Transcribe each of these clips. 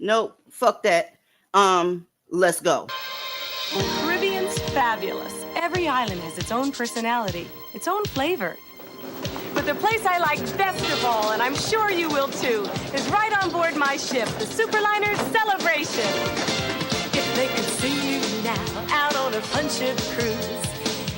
Nope, fuck that. Let's go. Caribbean's fabulous. Every island has its own personality, its own flavor. But the place I like best of all, and I'm sure you will too, is right on board my ship, the Superliner Celebration. If they could see you now, out on a fun ship cruise,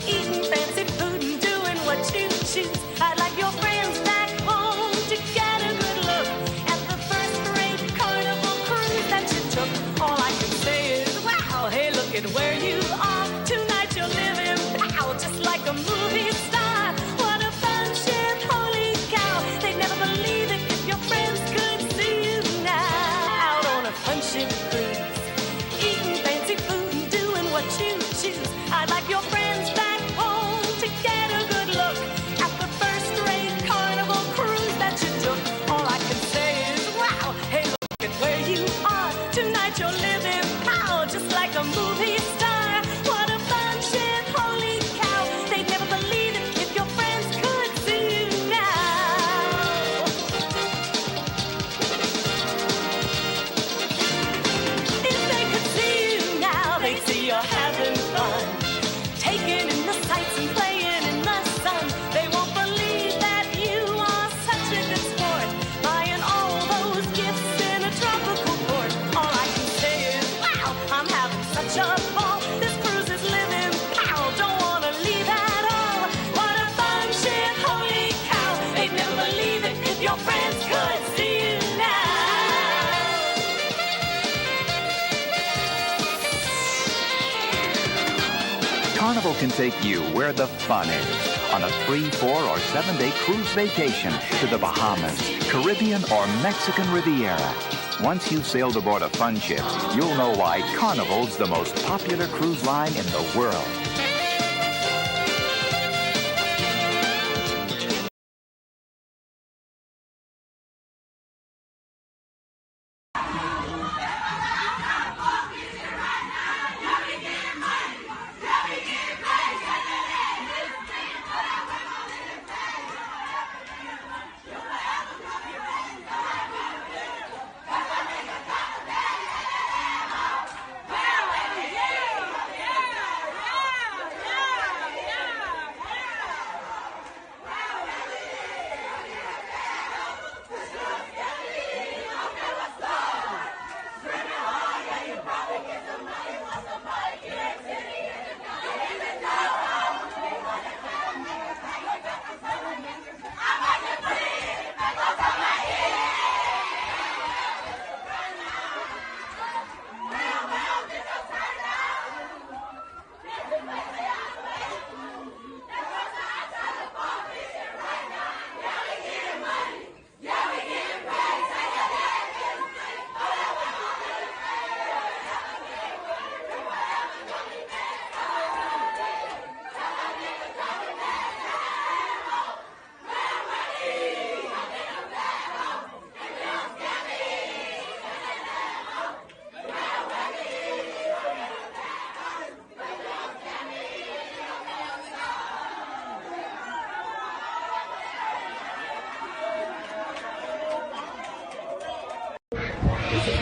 eating fancy food and doing what you choose, I'd like your friends back home to get a good look at the first-rate Carnival cruise that you took. All I can say is, wow, hey, look at where you are. Tonight you're living, pow, just like a movie star. What a fun ship, holy cow. They'd never believe it if your friends could see you now. Out on a fun ship cruise, eating fancy food and doing what you choose. I'd like your friends back home to get a good look at the first-rate Carnival cruise that you took. All I can say is, wow, hey, look at where you are. Tonight you're living, pow, just like a movie star. What a fun ship, holy cow. They'd never believe it if your friends could see you now. If they could see you now, they'd see you're having fun, taking in the sights and playing in the sun. They won't believe that you are such a good sport, buying all those gifts in a tropical port. All I can say is, wow, I'm having such a ball. This cruise is living, pow, don't wanna leave at all. What a fun ship, holy cow. They'd never believe it if your friends could see you now. Carnival can take you where the fun is on a 3, 4, or 7-day cruise vacation to the Bahamas, Caribbean, or Mexican Riviera. Once you've sailed aboard a fun ship, you'll know why Carnival's the most popular cruise line in the world.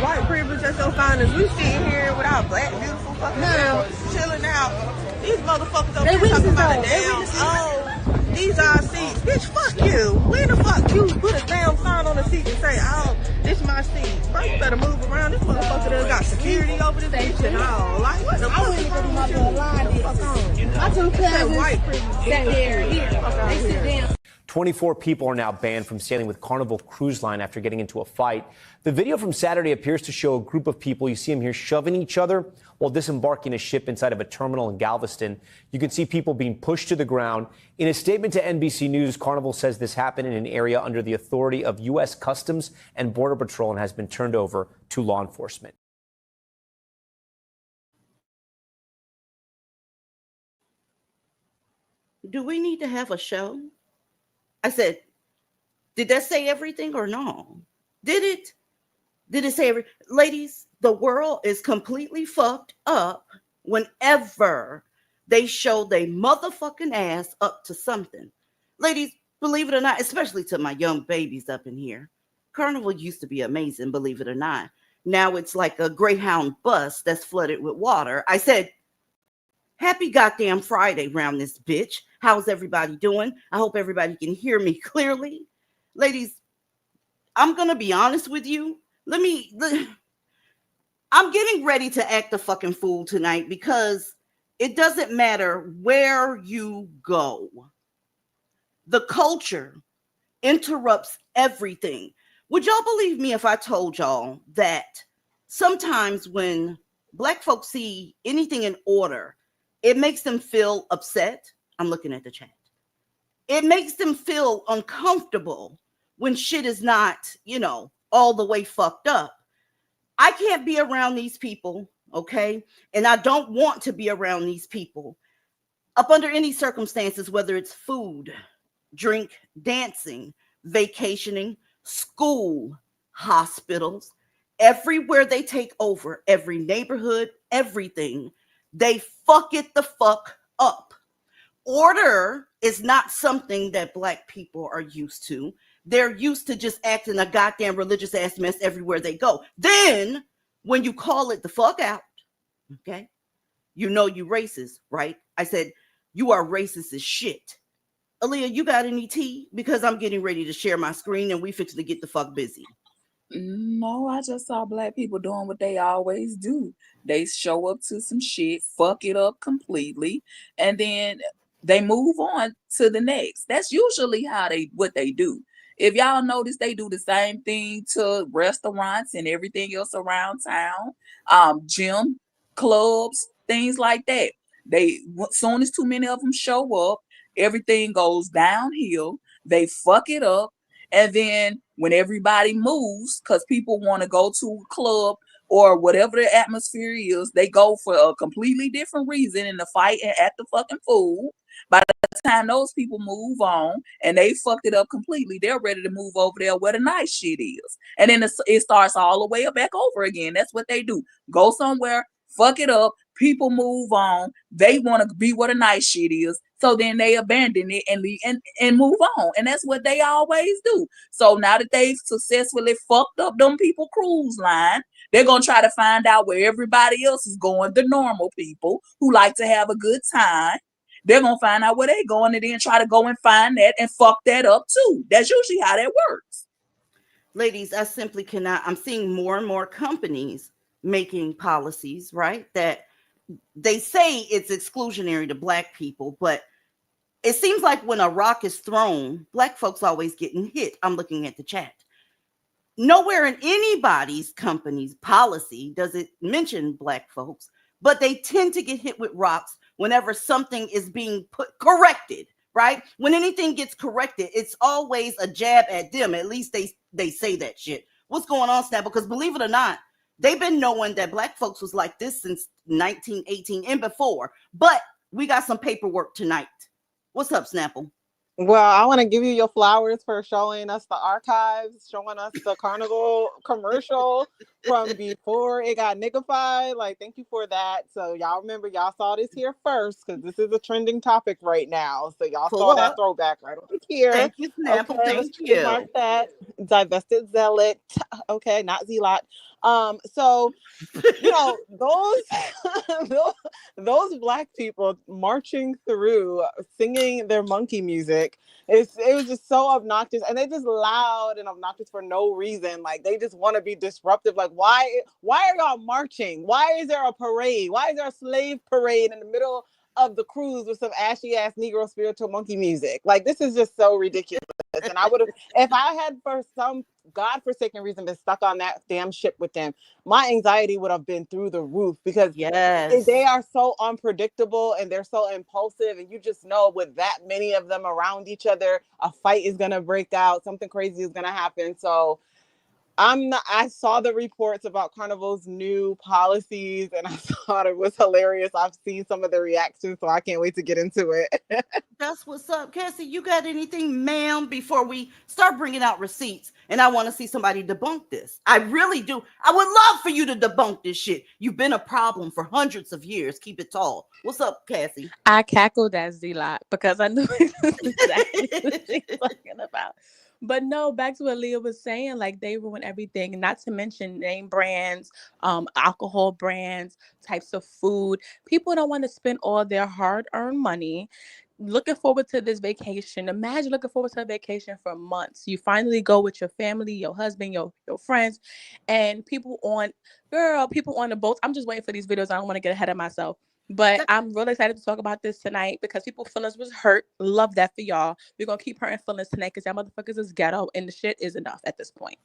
White privilege that's so fine as we sitting here with our black, beautiful fucking girls chilling out. These motherfuckers over here talking about a damn, oh, these are seats. Bitch, fuck you. When the fuck you put a damn sign on the seat and say, oh, this my seat? Bro, you better move around. This motherfucker done got security over this bitch and all. Like, what the fuck is wrong with you? My two cousins white privilege. sat there. They sit down. 24 people are now banned from sailing with Carnival Cruise Line after getting into a fight. The video from Saturday appears to show a group of people, you see them here, shoving each other while disembarking a ship inside of a terminal in Galveston. You can see people being pushed to the ground. In a statement to NBC News, Carnival says this happened in an area under the authority of U.S. Customs and Border Patrol and has been turned over to law enforcement. Do we need to have a show? I said, did that say everything or no? Did it? Did it say everything? Ladies, the world is completely fucked up whenever they show they motherfucking ass up to something. Ladies, believe it or not, especially to my young babies up in here, Carnival used to be amazing, believe it or not. Now it's like a Greyhound bus that's flooded with water. I said, happy goddamn Friday round this bitch. How's everybody doing? I hope everybody can hear me clearly. Ladies, I'm going to be honest with you. I'm getting ready to act a fucking fool tonight because it doesn't matter where you go. The culture interrupts everything. Would y'all believe me if I told y'all that sometimes when Black folks see anything in order, it makes them feel upset? I'm looking at the chat. It makes them feel uncomfortable when shit is not, all the way fucked up. I can't be around these people, okay? And I don't want to be around these people up under any circumstances, whether it's food, drink, dancing, vacationing, school, hospitals, everywhere they take over, every neighborhood, everything, they fuck it the fuck up. Order is not something that Black people are used to. They're used to just acting a goddamn religious ass mess everywhere they go. Then when you call it the fuck out, okay, you racist, right? I said, you are racist as shit. Aaliyah, you got any tea? Because I'm getting ready to share my screen and we fixing to get the fuck busy. No, I just saw Black people doing what they always do. They show up to some shit, fuck it up completely, and then they move on to the next. That's usually what they do. If y'all notice, they do the same thing to restaurants and everything else around town, gym, clubs, things like that. Soon as too many of them show up, everything goes downhill. They fuck it up. And then when everybody moves, because people want to go to a club or whatever the atmosphere is, they go for a completely different reason in the fight and act the fucking fool. By the time those people move on and they fucked it up completely, they're ready to move over there where the nice shit is. And then it starts all the way back over again. That's what they do. Go somewhere, fuck it up, people move on. They want to be where the nice shit is. So then they abandon it and move on. And that's what they always do. So now that they've successfully fucked up them people cruise line, they're going to try to find out where everybody else is going, the normal people who like to have a good time. They're going to find out where they're going and then try to go and find that and fuck that up too. That's usually how that works. Ladies, I simply cannot. I'm seeing more and more companies making policies, right? That they say it's exclusionary to Black people, but it seems like when a rock is thrown, Black folks always getting hit. I'm looking at the chat. Nowhere in anybody's company's policy does it mention Black folks, but they tend to get hit with rocks whenever something is being corrected, right? When anything gets corrected, it's always a jab at them. At least they say that shit. What's going on, Snap? Because believe it or not, they've been knowing that Black folks was like this since 1918 and before. But we got some paperwork tonight. What's up, Snapple? Well, I want to give you your flowers for showing us the archives, showing us the Carnival commercial from before it got niggified. Like, thank you for that. So y'all remember, y'all saw this here first because this is a trending topic right now. So y'all saw that throwback right over here. Thank you, Snapple. Okay, thank you. Mark that. Divested zealot. Okay, not zealot. So those Black people marching through singing their monkey music, it was just so obnoxious, and they just loud and obnoxious for no reason. Like, they just want to be disruptive. Like, why are y'all marching? Why is there a parade? Why is there a slave parade in the middle of the cruise with some ashy ass Negro spiritual monkey music? Like, this is just so ridiculous. And I would have, if I had for some godforsaken reason been stuck on that damn ship with them, my anxiety would have been through the roof, because they are so unpredictable and they're so impulsive, and you just know with that many of them around each other, a fight is gonna break out, something crazy is gonna happen. So I saw the reports about Carnival's new policies and I thought it was hilarious. I've seen some of the reactions, so I can't wait to get into it. That's what's up. Cassie, you got anything, ma'am, before we start bringing out receipts? And I want to see somebody debunk this. I really do. I would love for you to debunk this shit. You've been a problem for hundreds of years. Keep it tall. What's up, Cassie? I cackled at Z-Lot because I knew exactly what she was talking about. But no, back to what Leah was saying, like they ruin everything, not to mention name brands, alcohol brands, types of food. People don't want to spend all their hard-earned money looking forward to this vacation. Imagine looking forward to a vacation for months. You finally go with your family, your husband, your friends, and people on the boats. I'm just waiting for these videos. I don't want to get ahead of myself. But I'm really excited to talk about this tonight because people's feelings was hurt. Love that for y'all. We're gonna keep hurting feelings tonight because y'all motherfuckers is ghetto and the shit is enough at this point.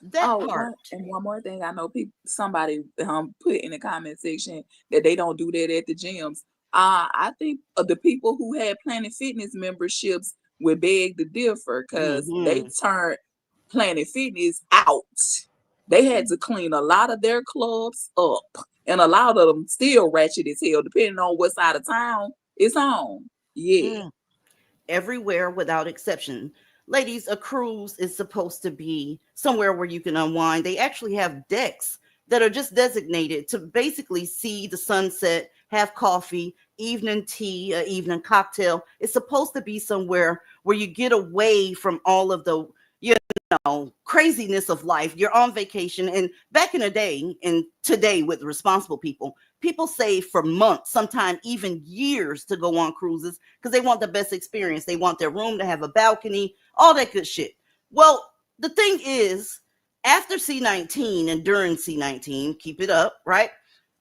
That part. One more thing, I know somebody put in the comment section that they don't do that at the gyms. I think the people who had Planet Fitness memberships would beg to differ because they turned Planet Fitness out. They had to clean a lot of their clubs up, and a lot of them still ratchet as hell, depending on what side of town it's on. Yeah. Everywhere without exception. Ladies, a cruise is supposed to be somewhere where you can unwind. They actually have decks that are just designated to basically see the sunset, have coffee, evening tea, evening cocktail. It's supposed to be somewhere where you get away from all of the, craziness of life. You're on vacation. And back in the day and today with responsible people save for months, sometimes even years to go on cruises because they want the best experience. They want their room to have a balcony, all that good shit. Well, the thing is, after C-19 and during C-19, keep it up, right?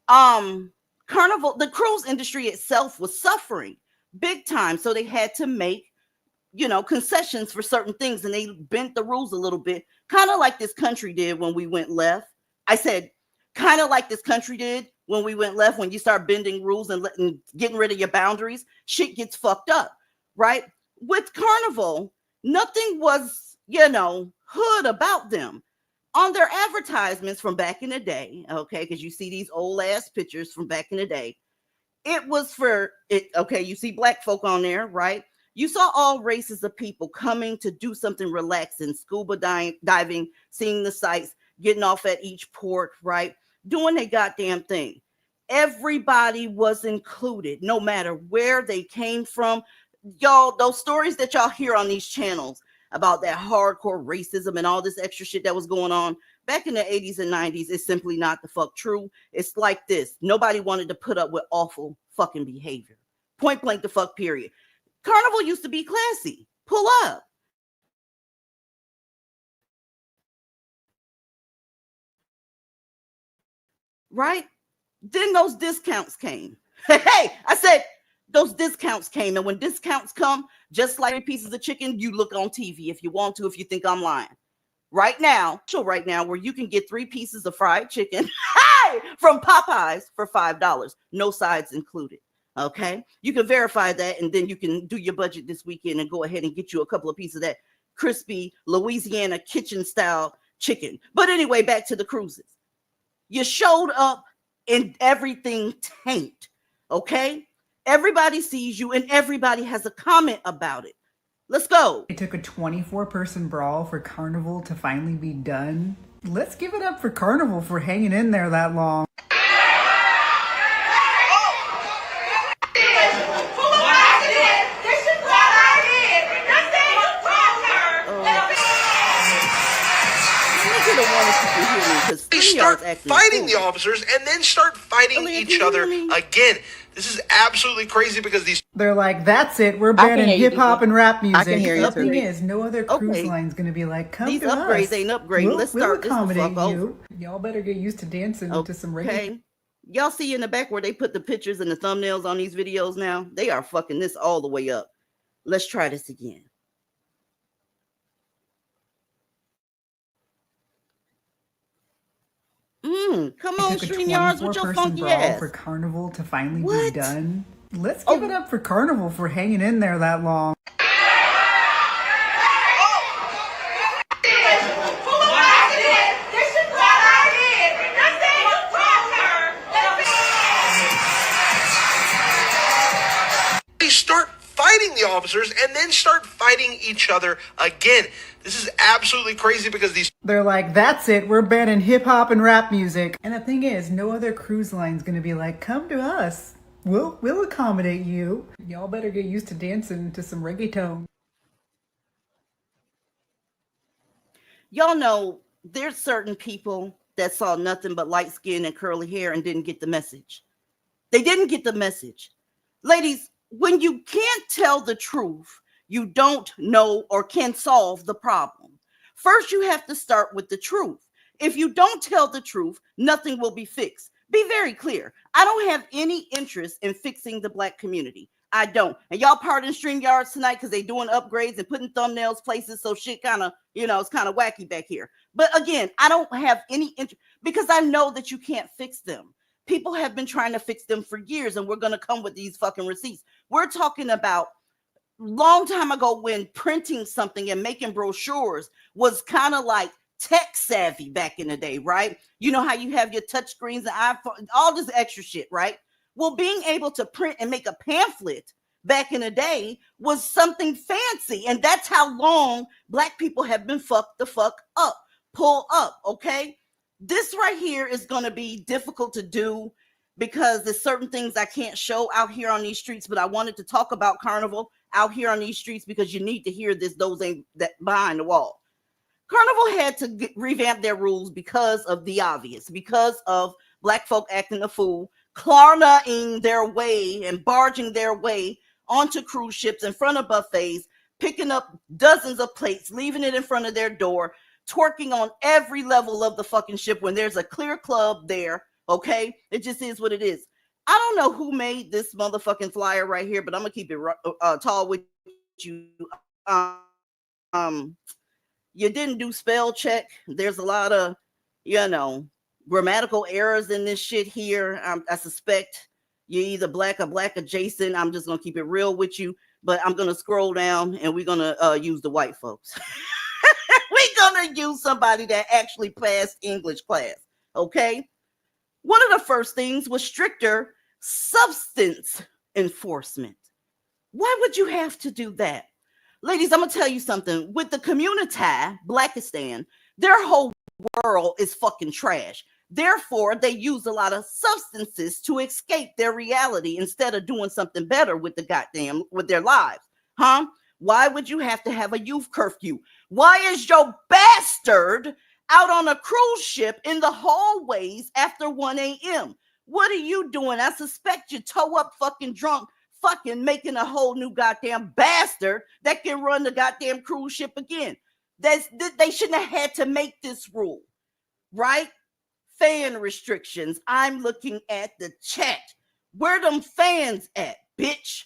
Carnival, the cruise industry itself was suffering big time. So they had to make, concessions for certain things, and they bent the rules a little bit, kind of like this country did when we went left. I said, kind of like this country did when we went left. When you start bending rules and getting rid of your boundaries, shit gets fucked up, right? With Carnival, nothing was, hood about them. On their advertisements from back in the day, okay, because you see these old ass pictures from back in the day, it was for it. Okay, you see black folk on there, right? You saw all races of people coming to do something relaxing, scuba diving, seeing the sights, getting off at each port, right? Doing their goddamn thing. Everybody was included, no matter where they came from. Y'all, those stories that y'all hear on these channels about that hardcore racism and all this extra shit that was going on back in the 80s and 90s is simply not the fuck true. It's like this. Nobody wanted to put up with awful fucking behavior. Point blank the fuck period. Carnival used to be classy. Pull up. Right? Then those discounts came. Hey, I said those discounts came. And when discounts come, just like pieces of chicken, you look on TV if you want to, if you think I'm lying. Right now, where you can get 3 pieces of fried chicken from Popeyes for $5. No sides included. Okay, you can verify that, and then you can do your budget this weekend and go ahead and get you a couple of pieces of that crispy Louisiana kitchen style chicken. But anyway, back to the cruises. You showed up and everything tanked. Okay, everybody sees you and everybody has a comment about it. Let's go. It took a 24-person brawl for Carnival to finally be done. Let's give it up for Carnival for hanging in there that long. They start fighting the officers and then start fighting each other again. This is absolutely crazy because they're like, that's it, we're banning hip hop and rap music. I can hear you. The thing is, no other cruise line's gonna be like, come these to upgrades us. Ain't upgrading. Let's start we'll accommodate this you. Y'all better get used to dancing to some reggae. Okay. Y'all see in the back where they put the pictures and the thumbnails on these videos now? They are fucking this all the way up. Let's try this again. Come on, StreamYards with your funky ass. For Carnival to finally be done. Let's give it up for Carnival for hanging in there that long. They start fighting the officers and then start fighting each other again. This is absolutely crazy because they're like, that's it, we're banning hip hop and rap music. And the thing is, no other cruise line's gonna be like, come to us. We'll accommodate you. Y'all better get used to dancing to some reggaeton. Y'all know there's certain people that saw nothing but light skin and curly hair and didn't get the message. They didn't get the message. Ladies, when you can't tell the truth, you don't know or can solve the problem. First, you have to start with the truth. If you don't tell the truth, nothing will be fixed. Be very clear. I don't have any interest in fixing the Black community. I don't. And y'all parting StreamYards tonight because they doing upgrades and putting thumbnails places. So shit kind of, it's kind of wacky back here. But again, I don't have any interest because I know that you can't fix them. People have been trying to fix them for years, and we're going to come with these fucking receipts. We're talking about long time ago when printing something and making brochures was kind of like tech savvy back in the day, right? You know how you have your touch screens and iPhone, all this extra shit, right? Well, being able to print and make a pamphlet back in the day was something fancy. And that's how long Black people have been fucked the fuck up, pull up, okay? This right here is going to be difficult to do because there's certain things I can't show out here on these streets, but I wanted to talk about Carnival out here on these streets because you need to hear this. Those ain't that behind the wall. Carnival had to revamp their rules because of the obvious, because of Black folk acting a fool, klarnaing their way and barging their way onto cruise ships in front of buffets, picking up dozens of plates, leaving it in front of their door, twerking on every level of the fucking ship when there's a clear club there. Okay, it just is what it is. I don't know who made this motherfucking flyer right here, but I'm gonna keep it tall with you. You didn't do spell check. There's a lot of, grammatical errors in this shit here. I suspect you're either black or black adjacent. I'm just gonna keep it real with you, but I'm gonna scroll down and we're gonna use the white folks. We're gonna use somebody that actually passed English class. Okay. One of the first things was stricter substance enforcement. Why would you have to do that? Ladies, I'm going to tell you something. With the community, Blackistan, their whole world is fucking trash. Therefore, they use a lot of substances to escape their reality instead of doing something better with with their lives. Huh? Why would you have to have a youth curfew? Why is your bastard out on a cruise ship in the hallways after 1 a.m.? What are you doing? I suspect you toe up fucking drunk, fucking making a whole new goddamn bastard that can run the goddamn cruise ship again. They shouldn't have had to make this rule, right? Fan restrictions. I'm looking at the chat. Where them fans at, bitch?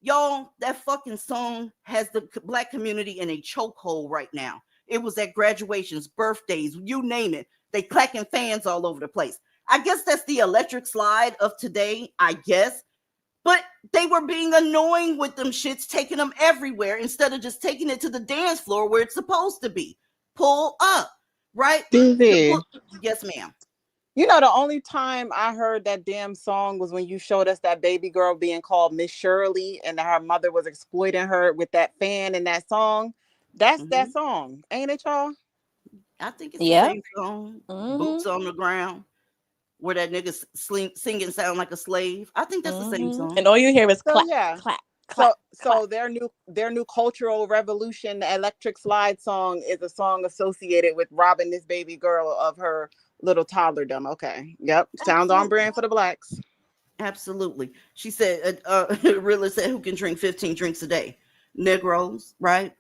Y'all, that fucking song has the Black community in a chokehold right now. It was at graduations, birthdays, you name it. They clacking fans all over the place. I guess that's the electric slide of today, I guess. But they were being annoying with them shits, taking them everywhere instead of just taking it to the dance floor where it's supposed to be. Pull up, right? DV. Yes, ma'am. You know, the only time I heard that damn song was when you showed us that baby girl being called Miss Shirley and her mother was exploiting her with that fan in that song. That's that song, ain't it, y'all? I think it's the same song. Boots on the ground, where that nigga singing sound like a slave. I think that's the same song. And all you hear is clap, clap, clap. So their new cultural revolution, the electric slide song, is a song associated with robbing this baby girl of her little toddlerdom. Okay. Yep. Sounds on brand for the Blacks. Absolutely. She said, Rilla said, who can drink 15 drinks a day? Negroes, right?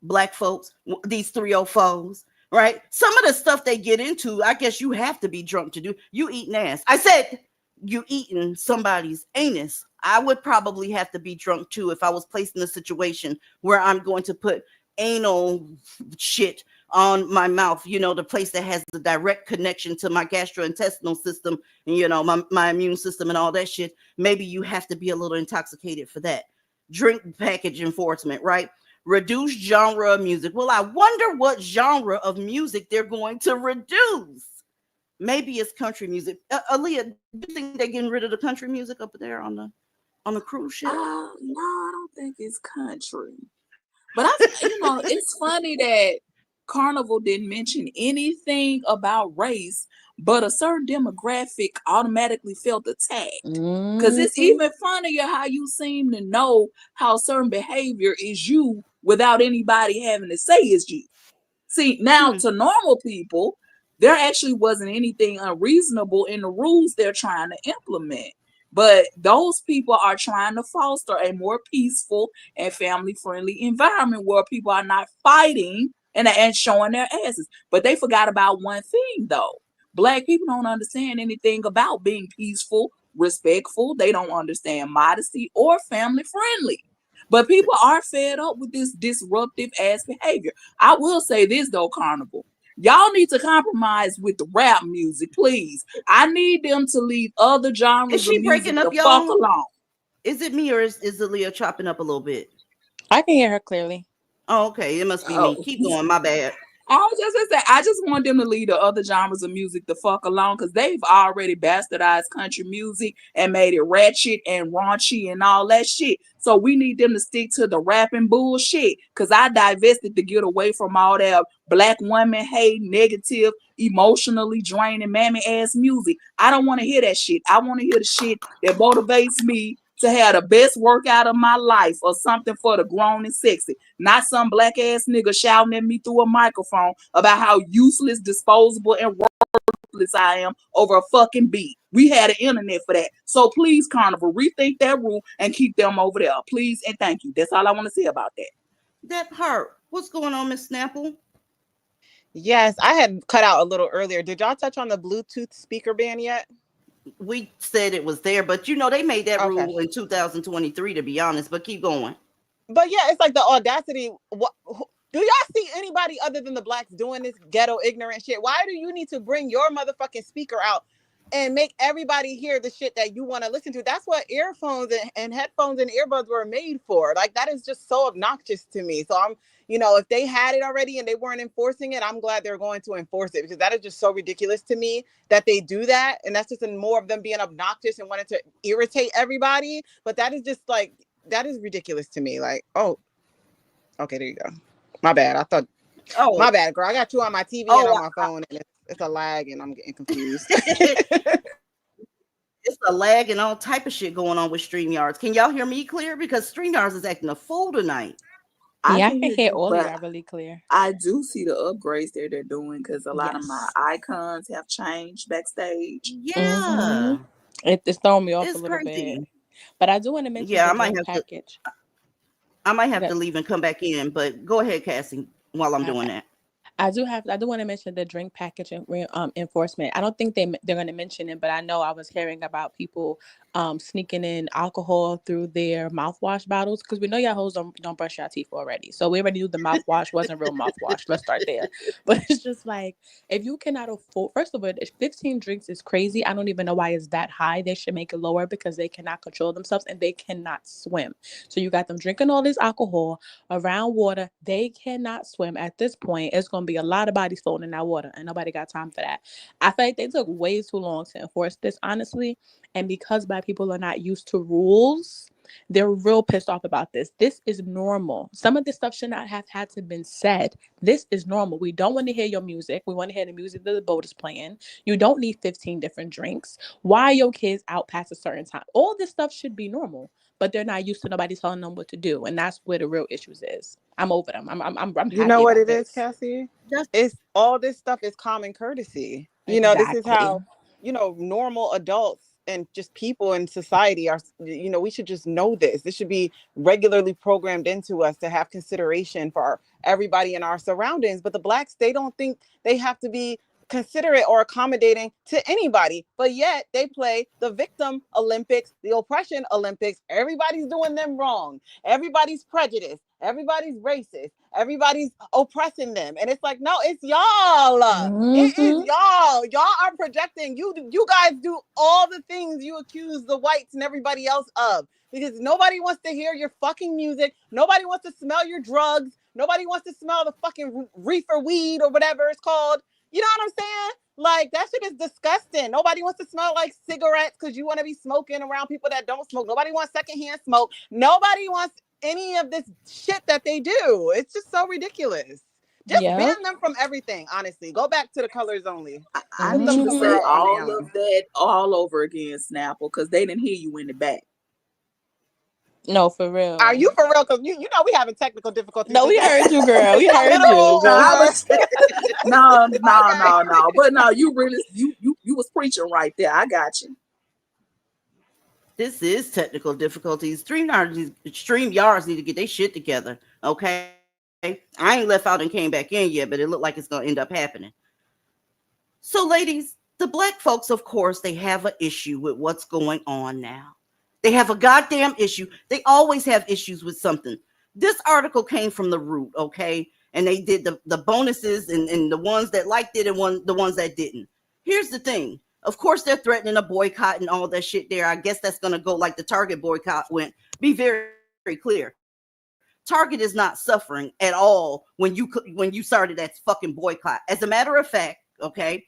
Black folks, these 304s, right? Some of the stuff they get into, I guess you have to be drunk to do. You eating ass. I said, you eating somebody's anus. I would probably have to be drunk too if I was placed in a situation where I'm going to put anal shit on my mouth, the place that has the direct connection to my gastrointestinal system and, my immune system and all that shit. Maybe you have to be a little intoxicated for that. Drink package enforcement, right? Reduce genre of music. Well, I wonder what genre of music they're going to reduce. Maybe it's country music. Aaliyah, do you think they're getting rid of the country music up there on the cruise ship? No, I don't think it's country. But it's funny that Carnival didn't mention anything about race, but a certain demographic automatically felt attacked. Because it's even funnier how you seem to know how certain behavior is you without anybody having to say it's you. See, now to normal people, there actually wasn't anything unreasonable in the rules they're trying to implement. But those people are trying to foster a more peaceful and family-friendly environment where people are not fighting and showing their asses. But they forgot about one thing, though. Black people don't understand anything about being peaceful, respectful. They don't understand modesty or family-friendly. But people are fed up with this disruptive ass behavior. I will say this, though, Carnival. Y'all need to compromise with the rap music, please. I need them to leave other genres Is she of music breaking up, the fuck y'all? alone. Is it me or is Aaliyah chopping up a little bit? I can hear her clearly. Oh, okay. It must be me. Keep going. My bad. I was just gonna say, I just want them to leave the other genres of music the fuck alone, because they've already bastardized country music and made it ratchet and raunchy and all that shit. So we need them to stick to the rapping bullshit, because I divested to get away from all that black woman hate, negative, emotionally draining, mammy ass music. I don't want to hear that shit. I want to hear the shit that motivates me to have the best workout of my life or something for the grown and sexy. Not some black ass nigga shouting at me through a microphone about how useless, disposable, and worthless I am over a fucking beat. We had an internet for that. So please, Carnival, rethink that rule and keep them over there. Please and thank you. That's all I want to say about that. That part. What's going on, Miss Snapple? Yes, I had cut out a little earlier. Did y'all touch on the Bluetooth speaker ban yet? We said it was there, but they made that rule in 2023, to be honest, but keep going. But yeah, it's like the audacity. Do y'all see anybody other than the blacks doing this ghetto ignorant shit? Why do you need to bring your motherfucking speaker out and make everybody hear the shit that you want to listen to? That's what earphones and headphones and earbuds were made for. Like, that is just so obnoxious to me. So I'm, if they had it already and they weren't enforcing it, I'm glad they're going to enforce it, because that is just so ridiculous to me that they do that. And that's just more of them being obnoxious and wanting to irritate everybody. But that is just like, that is ridiculous to me. Like, oh, okay, there you go. My bad. I thought, my bad, girl. I got two on my TV and on my phone, and it's a lag, and I'm getting confused. It's a lag and all type of shit going on with StreamYards. Can y'all hear me clear? Because StreamYards is acting a fool tonight. I can hear all of that really clear. I do see the upgrades they're doing, because a lot of my icons have changed backstage. Yeah. It's throwing me off It's a little crazy. bit. But I do want to mention I the might drink have package. I might have to leave and come back in, but go ahead, Cassie, while I'm doing that. I do want to mention the drink package enforcement. I don't think they're going to mention it, but I know I was hearing about people sneaking in alcohol through their mouthwash bottles, because we know y'all hoes don't brush your teeth already. So we already knew the mouthwash wasn't real mouthwash. Let's start there. But it's just like, if you cannot afford, first of all, 15 drinks is crazy. I don't even know why it's that high. They should make it lower, because they cannot control themselves and they cannot swim. So you got them drinking all this alcohol around water. They cannot swim. At this point, it's going to be a lot of bodies floating in that water, and nobody got time for that. I feel like they took way too long to enforce this, honestly. And because black people are not used to rules, they're real pissed off about this. This is normal. Some of this stuff should not have had to been said. This is normal. We don't want to hear your music. We want to hear the music that the boat is playing. You don't need 15 different drinks. Why are your kids out past a certain time? All this stuff should be normal, but they're not used to nobody telling them what to do, and that's where the real issues is. I'm over them. I'm happy. You know what it this. is, Cassie? It's all this stuff is common courtesy. Exactly. This is how normal adults and just people in society are. We should just know this. This should be regularly programmed into us to have consideration for everybody in our surroundings. But the blacks, they don't think they have to be considerate or accommodating to anybody, but yet they play the victim Olympics, the oppression Olympics. Everybody's doing them wrong. Everybody's prejudiced. Everybody's racist. Everybody's oppressing them. And it's like, no, it's y'all. It is y'all. Y'all are projecting. You guys do all the things you accuse the whites and everybody else of, because nobody wants to hear your fucking music. Nobody wants to smell your drugs. Nobody wants to smell the fucking reefer weed or whatever it's called. You know what I'm saying? Like, that shit is disgusting. Nobody wants to smell like cigarettes because you want to be smoking around people that don't smoke. Nobody wants secondhand smoke. Nobody wants any of this shit that they do. It's just so ridiculous. Just ban them from everything, honestly. Go back to the colors only. I need to say all of that all over again, Snapple, because they didn't hear you in the back. No, for real. Are you for real? Because you know we having technical difficulties. No, we heard you, girl. We heard Literal, you. No, I or- was no. Okay. But no, you really you was preaching right there. I got you. This is technical difficulties. StreamYards need to get their shit together. Okay. I ain't left out and came back in yet, but it looked like it's gonna end up happening. So, ladies, the black folks, of course, they have an issue with what's going on now. They have a goddamn issue. They always have issues with something. This article came from The Root, okay? And they did the bonuses and the ones that liked it and the ones that didn't. Here's the thing. Of course, they're threatening a boycott and all that shit there. I guess that's going to go like the Target boycott went. Be very, very clear. Target is not suffering at all when you started that fucking boycott. As a matter of fact, okay,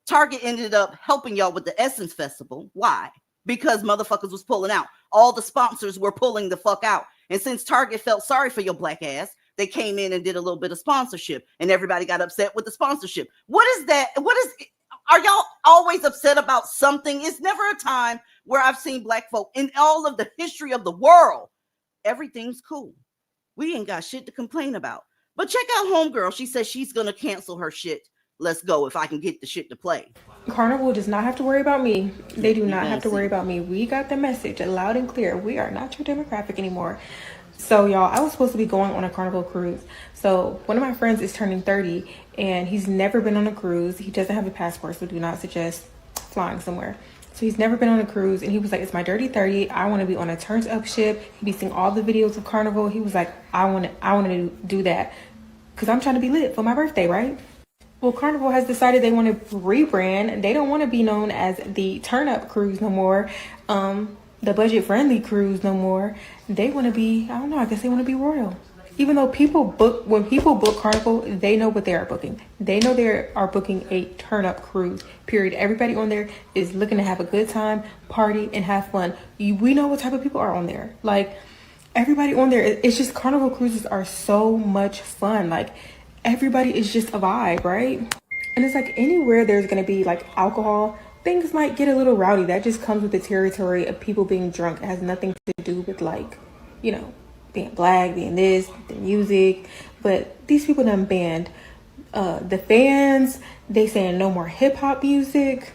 Target ended up helping y'all with the Essence Festival. Why? Because motherfuckers was pulling out. All the sponsors were pulling the fuck out. And since Target felt sorry for your black ass, they came in and did a little bit of sponsorship. And everybody got upset with the sponsorship. What is that? Are y'all always upset about something? It's never a time where I've seen black folk in all of the history of the world. Everything's cool. We ain't got shit to complain about. But check out Homegirl. She says she's going to cancel her shit. Let's go if I can get the shit to play. Carnival does not have to worry about me. They do not have to worry about me. We got the message loud and clear. We are not your demographic anymore. So, y'all, I was supposed to be going on a Carnival cruise. So, one of my friends is turning 30, and he's never been on a cruise. He doesn't have a passport, so do not suggest flying somewhere. So, he's never been on a cruise, and he was like, it's my dirty 30. I want to be on a turned up ship. He'd be seeing all the videos of Carnival. He was like, I want to do that because I'm trying to be lit for my birthday, right? Well, Carnival has decided they want to rebrand. They don't want to be known as the turn up cruise no more. The budget friendly cruise no more. They want to be, I don't know, I guess they want to be royal. Even though when people book Carnival, they know what they are booking. They know they are booking a turn up cruise, period. Everybody on there is looking to have a good time, party, and have fun. We know what type of people are on there. Like, everybody on there, it's just Carnival cruises are so much fun. Like, everybody is just a vibe, right? And it's like anywhere there's going to be like alcohol, things might get a little rowdy. That just comes with the territory of people being drunk. It has nothing to do with like, you know, being black, being this, the music. But these people done banned the fans. They saying no more hip hop music.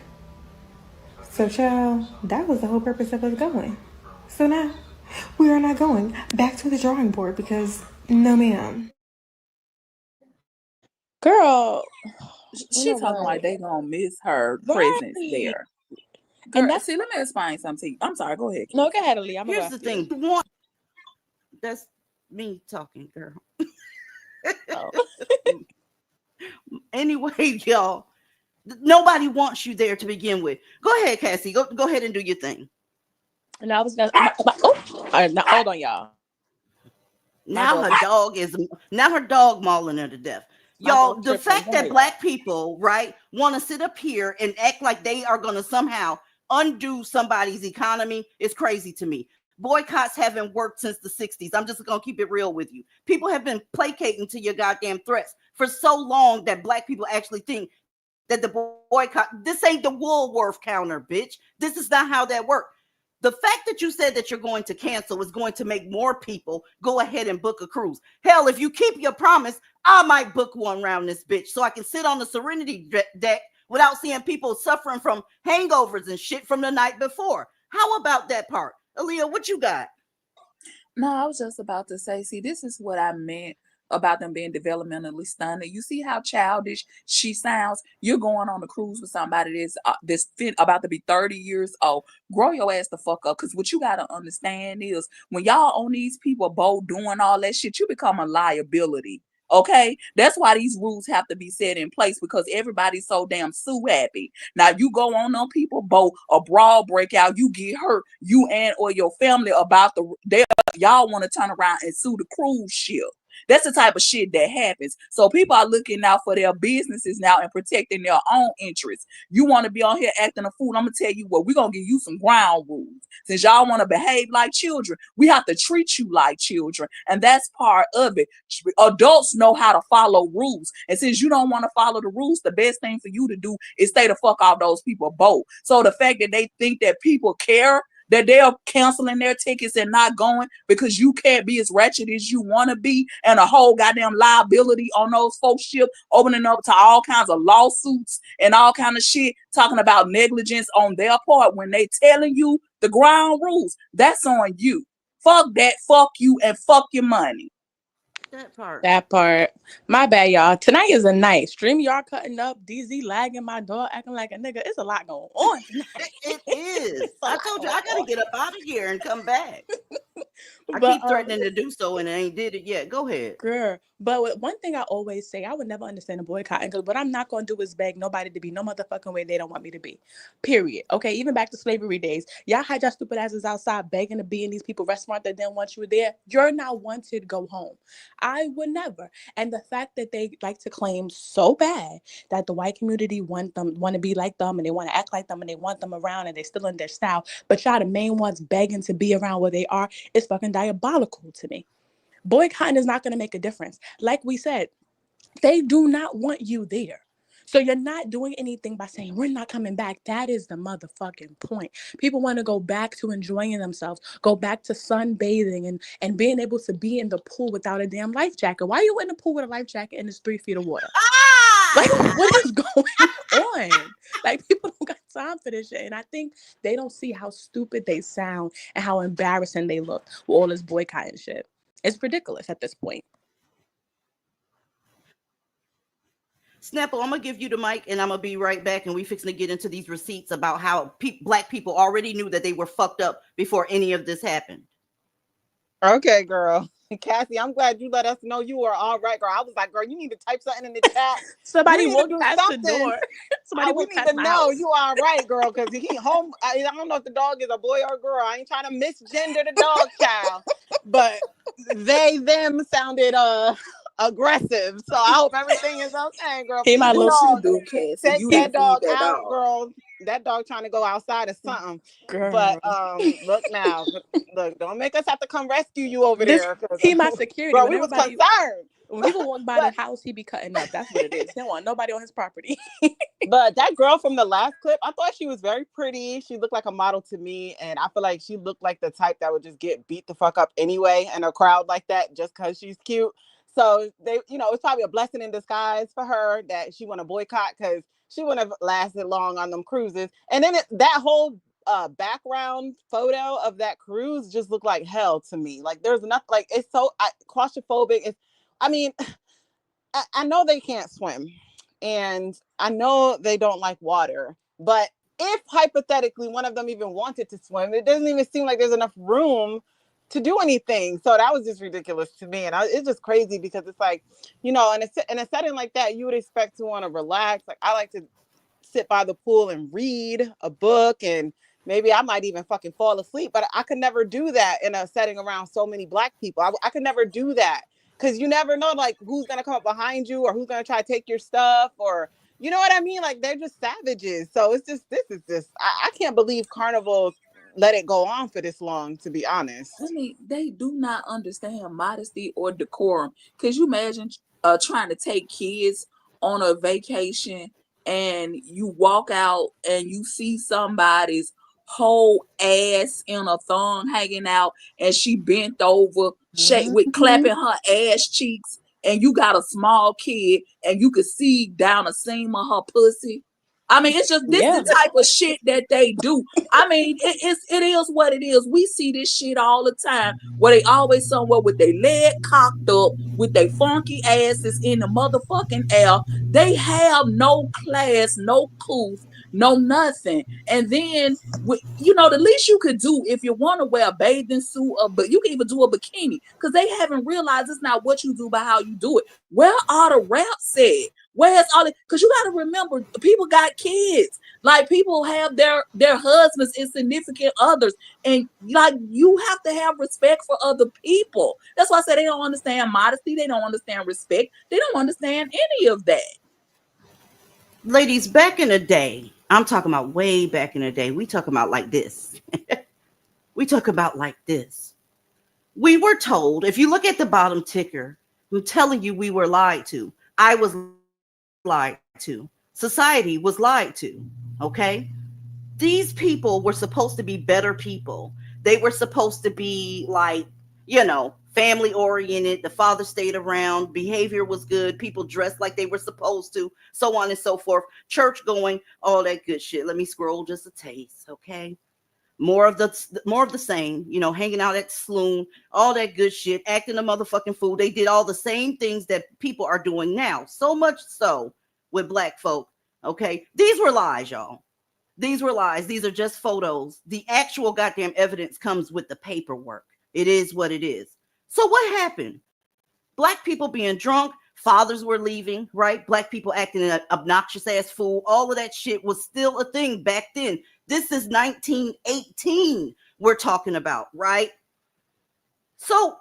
So child, that was the whole purpose of us going. So now we are not going back to the drawing board because no ma'am. Girl, She talking like they gonna miss her presence there. Girl, and see, let me explain something to you. I'm sorry, go ahead. No, go ahead, Ali. Here's the thing. That's me talking, girl. Oh. Anyway, y'all, nobody wants you there to begin with. Go ahead, Cassie. Go ahead and do your thing. And I was gonna. Hold on, y'all. Now her dog mauling her to death. Y'all, the fact that black people, right, want to sit up here and act like they are going to somehow undo somebody's economy is crazy to me. Boycotts haven't worked since the 60s. I'm just going to keep it real with you. People have been placating to your goddamn threats for so long that black people actually think that the boycott, this ain't the Woolworth counter, bitch. This is not how that works. The fact that you said that you're going to cancel is going to make more people go ahead and book a cruise. Hell, if you keep your promise, I might book one round this bitch so I can sit on the Serenity deck without seeing people suffering from hangovers and shit from the night before. How about that part? Aaliyah, what you got? No, I was just about to say, see, this is what I meant about them being developmentally stunted. You see how childish she sounds? You're going on a cruise with somebody that's about to be 30 years old. Grow your ass the fuck up, because what you got to understand is when y'all on these people boat doing all that shit, you become a liability. Okay, that's why these rules have to be set in place, because everybody's so damn sue happy. Now you go on people boat, a brawl break out, you get hurt, you and or your family about y'all want to turn around and sue the cruise ship. That's the type of shit that happens. So people are looking out for their businesses now and protecting their own interests. You want to be on here acting a fool? I'm gonna tell you what, we're gonna give you some ground rules. Since y'all want to behave like children, we have to treat you like children, and that's part of it. Adults know how to follow rules, and since you don't want to follow the rules, the best thing for you to do is stay the fuck off those people boat. So the fact that they think that people care, that they're canceling their tickets and not going because you can't be as ratchet as you want to be, and a whole goddamn liability on those folks' ship, opening up to all kinds of lawsuits and all kind of shit, talking about negligence on their part when they telling you the ground rules. That's on you. Fuck that, fuck you, and fuck your money. That part. That part. My bad, y'all. Tonight is a night. Stream y'all cutting up, DZ lagging my door, acting like a nigga. It's a lot going on tonight. It is. I told you I gotta get up out of here and come back. I But, keep threatening to do so and I ain't did it yet. Go ahead. Girl, but one thing I always say, I would never understand a boycotting, because what I'm not going to do is beg nobody to be no motherfucking way they don't want me to be. Period. Okay, even back to slavery days. Y'all had y'all stupid asses outside begging to be in these people's restaurant that didn't want you there. You're not wanted, go home. I would never. And the fact that they like to claim so bad that the white community want to be like them, and they want to act like them, and they want them around, and they still in their style, but y'all the main ones begging to be around where they are, is fucking diabolical to me. Boycotting is not going to make a difference. Like we said, they do not want you there. So you're not doing anything by saying, we're not coming back. That is the motherfucking point. People want to go back to enjoying themselves, go back to sunbathing and being able to be in the pool without a damn life jacket. Why are you in the pool with a life jacket and it's 3 feet of water? Like, what is going on? Like, people don't got time for this shit. And I think they don't see how stupid they sound and how embarrassing they look with all this boycotting shit. It's ridiculous at this point. Snapple, I'm gonna give you the mic and I'm gonna be right back, and we fixing to get into these receipts about how black people already knew that they were fucked up before any of this happened. Okay, girl. Cassie, I'm glad you let us know you were all right, girl. I was like, girl, you need to type something in the chat. Somebody walked past the door. We need to know you are right, girl, because he home. I don't know if the dog is a boy or a girl. I ain't trying to misgender the dog child, but they them sounded aggressive. So I hope everything is okay, girl. He might look Cassie. Take that dog out, girl. That dog trying to go outside or something. Girl. But look now, look, don't make us have to come rescue you over there. He my security. Girl, we was concerned. When people walk by the house, he be cutting up. That's what it is. He don't want nobody on his property. But that girl from the last clip, I thought she was very pretty. She looked like a model to me, and I feel like she looked like the type that would just get beat the fuck up anyway in a crowd like that just because she's cute. So they, it's probably a blessing in disguise for her that she want to boycott, because she wouldn't have lasted long on them cruises. And then that whole background photo of that cruise just looked like hell to me. Like there's nothing, like it's so claustrophobic. I know they can't swim, and I know they don't like water, but if hypothetically one of them even wanted to swim, it doesn't even seem like there's enough room to do anything. So that was just ridiculous to me. And it's just crazy because it's like, in a setting like that, you would expect to want to relax. Like I like to sit by the pool and read a book, and maybe I might even fucking fall asleep, but I could never do that in a setting around so many black people. I could never do that, because you never know like who's going to come up behind you or who's going to try to take your stuff, or you know what I mean? Like they're just savages. So it's just, I can't believe Carnival let it go on for this long, to be honest. I mean, they do not understand modesty or decorum. Could you imagine trying to take kids on a vacation and you walk out and you see somebody's whole ass in a thong hanging out, and she bent over, clapping her ass cheeks, and you got a small kid and you could see down a seam of her pussy? I mean, it's just the type of shit that they do. I mean, it is what it is. We see this shit all the time, where they always somewhere with their leg cocked up, with their funky asses in the motherfucking air. They have no class, no couth, no nothing. And then, the least you could do if you want to wear a bathing suit, but you can even do a bikini, because they haven't realized it's not what you do, but how you do it. Where are the raps at? Where's all it? Because you got to remember, people got kids. Like, people have their husbands and significant others, and like, you have to have respect for other people. That's why I say they don't understand modesty. They don't understand respect. They don't understand any of that. Ladies, back in the day, I'm talking about way back in the day, we talk about like this. We talk about like this. We were told, if you look at the bottom ticker, I'm telling you, we were lied to. I was lied to. Society was lied to. Okay. These people were supposed to be better people. They were supposed to be like, family oriented. The father stayed around. Behavior was good. People dressed like they were supposed to, so on and so forth. Church going, all that good shit. Let me scroll just a taste, okay? More of the same, hanging out at the saloon, all that good shit, acting a motherfucking fool. They did all the same things that people are doing now. So much so with black folk. Okay. These were lies, y'all. These were lies. These are just photos. The actual goddamn evidence comes with the paperwork. It is what it is. So what happened? Black people being drunk, fathers were leaving, right? Black people acting an obnoxious ass fool. All of that shit was still a thing back then. This is 1918 we're talking about, right? So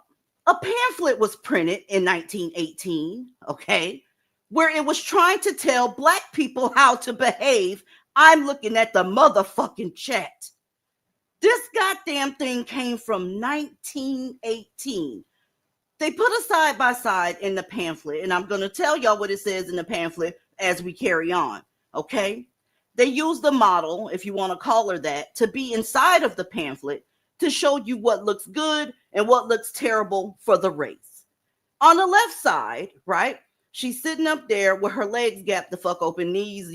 a pamphlet was printed in 1918, okay, where it was trying to tell black people how to behave. I'm looking at the motherfucking chat. This goddamn thing came from 1918. They put a side by side in the pamphlet, and I'm going to tell y'all what it says in the pamphlet as we carry on, okay? They use the model, if you want to call her that, to be inside of the pamphlet to show you what looks good and what looks terrible for the race. On the left side, right, she's sitting up there with her legs gapped the fuck open, knees,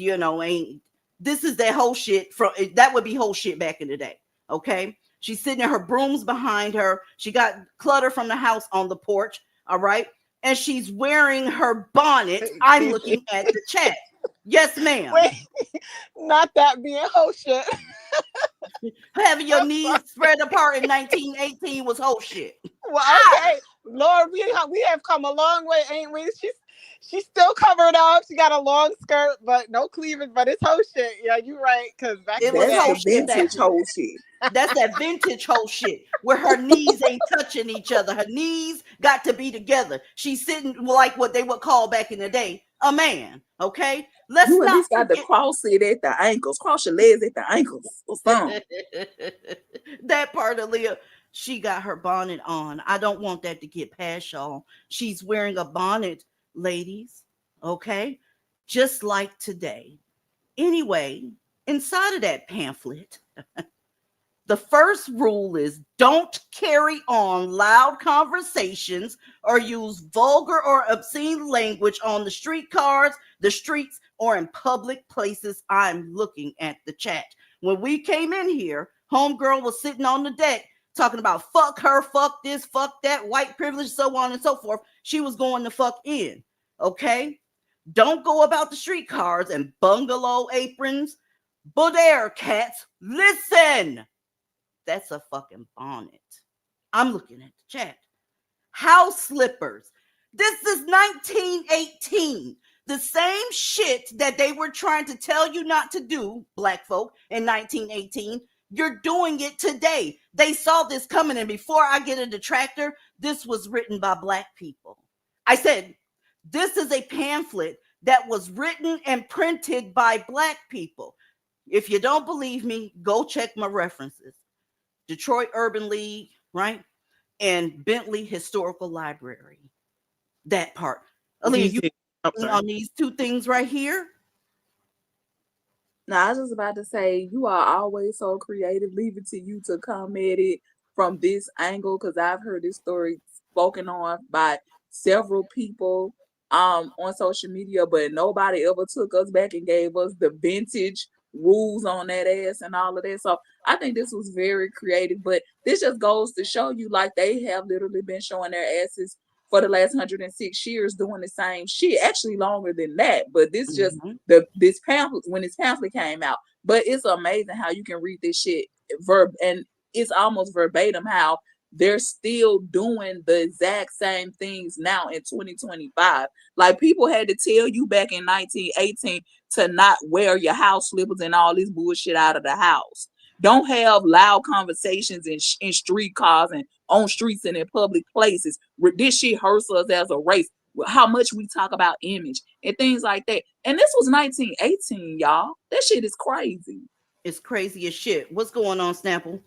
this is that whole shit that would be whole shit back in the day, okay? She's sitting there, her broom's behind her. She got clutter from the house on the porch, all right? And she's wearing her bonnet. I'm looking at the chat. Yes, ma'am. Wait, not that being whole shit. Having your knees spread apart in 1918 was whole shit. Well, okay. Lord, we have come a long way, ain't we? She's still covered up. She got a long skirt, but no cleavage, but it's whole shit. Yeah, you're right. Because it was whole shit. Vintage whole shit. That's that vintage whole shit where her knees ain't touching each other. Her knees got to be together. She's sitting like what they would call back in the day a man. Okay, let's you not at least got to cross it at the ankles. Cross your legs at the ankles or something. That part of Leah, she got her bonnet on. I don't want that to get past y'all. She's wearing a bonnet, ladies. Okay, just like today. Anyway, inside of that pamphlet. The first rule is don't carry on loud conversations or use vulgar or obscene language on the streetcars, the streets, or in public places. I'm looking at the chat. When we came in here, homegirl was sitting on the deck talking about fuck her, fuck this, fuck that, white privilege, so on and so forth. She was going the fuck in, okay? Don't go about the streetcars and bungalow aprons, boudoir cats. Listen. That's a fucking bonnet. I'm looking at the chat. House slippers. This is 1918. The same shit that they were trying to tell you not to do, black folk, in 1918. You're doing it today. They saw this coming, and before I get a detractor, this was written by black people. I said, this is a pamphlet that was written and printed by black people. If you don't believe me, go check my references. Detroit Urban League, right? And Bentley Historical Library. That part. Aaliyah, you on these two things right here? Now, I was just about to say, you are always so creative. Leave it to you to come at it from this angle, because I've heard this story spoken on by several people on social media, but nobody ever took us back and gave us the vintage rules on that ass and all of that. So I think this was very creative, but this just goes to show you, like, they have literally been showing their asses for the last 106 years doing the same shit, actually longer than that. But this just this pamphlet, when this pamphlet came out. But it's amazing how you can read this shit and it's almost verbatim how they're still doing the exact same things now in 2025. Like, people had to tell you back in 1918 to not wear your house slippers and all this bullshit out of the house. Don't have loud conversations in street cars and on streets and in public places. This shit hurts us as a race. How much we talk about image and things like that. And this was 1918, y'all. That shit is crazy. It's crazy as shit. What's going on, Snapple?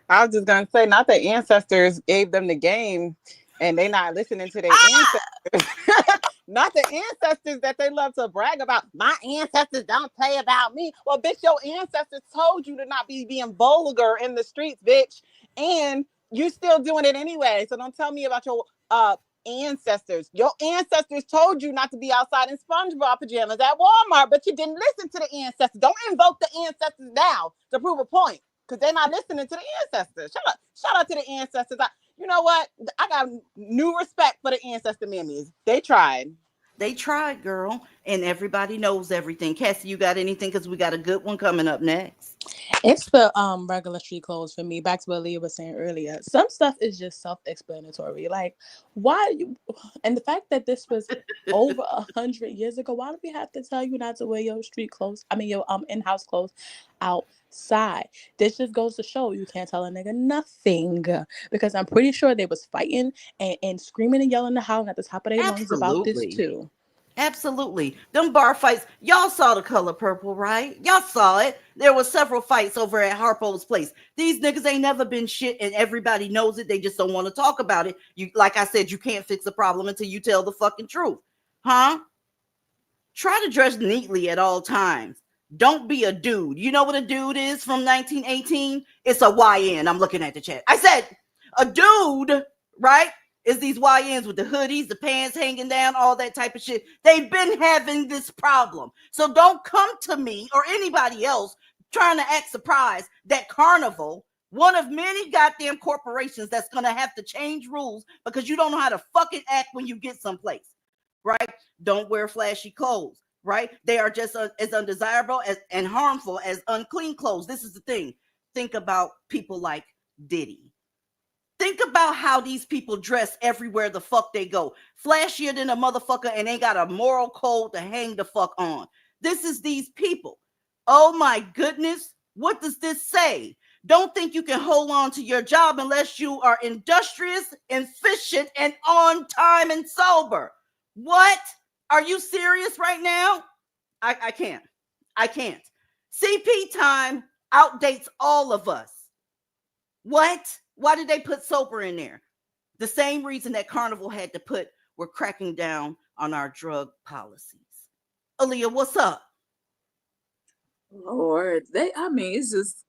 I was just gonna say, not that ancestors gave them the game. and they not listening to their ancestors. Not the ancestors that they love to brag about. My ancestors don't play about me. Well, bitch, your ancestors told you to not be being vulgar in the streets, bitch. And you're still doing it anyway. So don't tell me about your ancestors. Your ancestors told you not to be outside in SpongeBob pajamas at Walmart, but you didn't listen to the ancestors. Don't invoke the ancestors now to prove a point, because they're not listening to the ancestors. Shout out to the ancestors. You know what? I got new respect for the ancestor mammies. They tried. They tried, girl. And everybody knows everything. Cassie, you got anything? Because we got a good one coming up next. It's the regular street clothes for me. Back to what Leah was saying earlier. Some stuff is just self-explanatory. Like, why you, and the fact that this was over 100 years ago, why do we have to tell you not to wear your street clothes? I mean, your in-house clothes outside. This just goes to show you can't tell a nigga nothing, because I'm pretty sure they was fighting and screaming and yelling and howling at the top of their lungs about this too. Absolutely. Them bar fights. Y'all saw The Color Purple, right? Y'all saw it. There were several fights over at Harpo's place. These niggas ain't never been shit, and everybody knows it. They just don't want to talk about it. You, like I said, you can't fix a problem until you tell the fucking truth. Huh? Try to dress neatly at all times. Don't be a dude. You know what a dude is from 1918? It's a YN. I'm looking at the chat. I said a dude, right? Is these YNs with the hoodies, the pants hanging down, all that type of shit. They've been having this problem. So don't come to me or anybody else trying to act surprised that Carnival, one of many goddamn corporations that's going to have to change rules because you don't know how to fucking act when you get someplace, right? Don't wear flashy clothes, right? They are just as undesirable and harmful as unclean clothes. This is the thing. Think about people like Diddy. Think about how these people dress everywhere the fuck they go. Flashier than a motherfucker, and they got a moral code to hang the fuck on. This is these people. Oh my goodness. What does this say? Don't think you can hold on to your job unless you are industrious, efficient, and on time and sober. What? Are you serious right now? I can't. I can't. CP time outdates all of us. What? Why did they put sober in there? The same reason that Carnival had to put, we're cracking down on our drug policies. Aaliyah, what's up? Lord, it's just,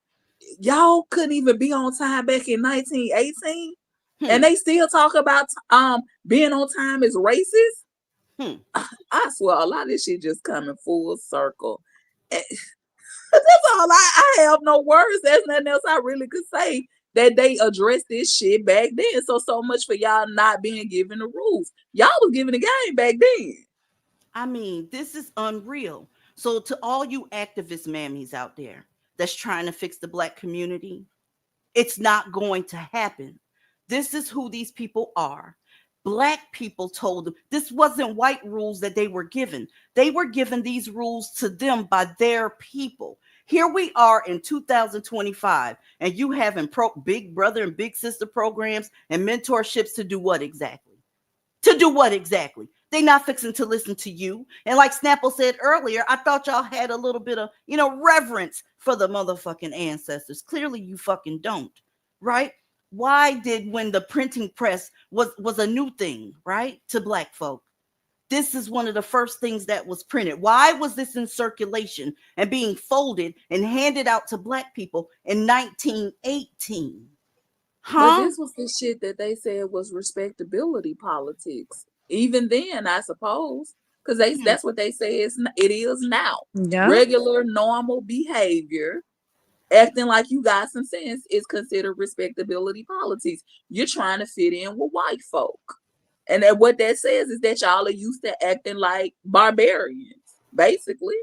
y'all couldn't even be on time back in 1918, and they still talk about being on time is racist. I swear, a lot of this shit just coming full circle. That's all. I have no words. There's nothing else I really could say. That they addressed this shit back then. So much for y'all not being given the rules. Y'all was given the game back then. I mean, this is unreal. So to all you activist mammies out there that's trying to fix the Black community, it's not going to happen. This is who these people are. Black people told them this wasn't white rules that they were given. They were given these rules to them by their people. Here we are in 2025, and you having big brother and big sister programs and mentorships to do what exactly? To do what exactly? They not fixing to listen to you. And like Snapple said earlier, I thought y'all had a little bit of, reverence for the motherfucking ancestors. Clearly you fucking don't, right? Why did, when the printing press was a new thing, right, to Black folk? This is one of the first things that was printed. Why was this in circulation and being folded and handed out to Black people in 1918? But this was the shit that they said was respectability politics. Even then, I suppose, because that's what they say it is now. Yeah. Regular, normal behavior, acting like you got some sense, is considered respectability politics. You're trying to fit in with white folk. And what that says is that y'all are used to acting like barbarians, basically.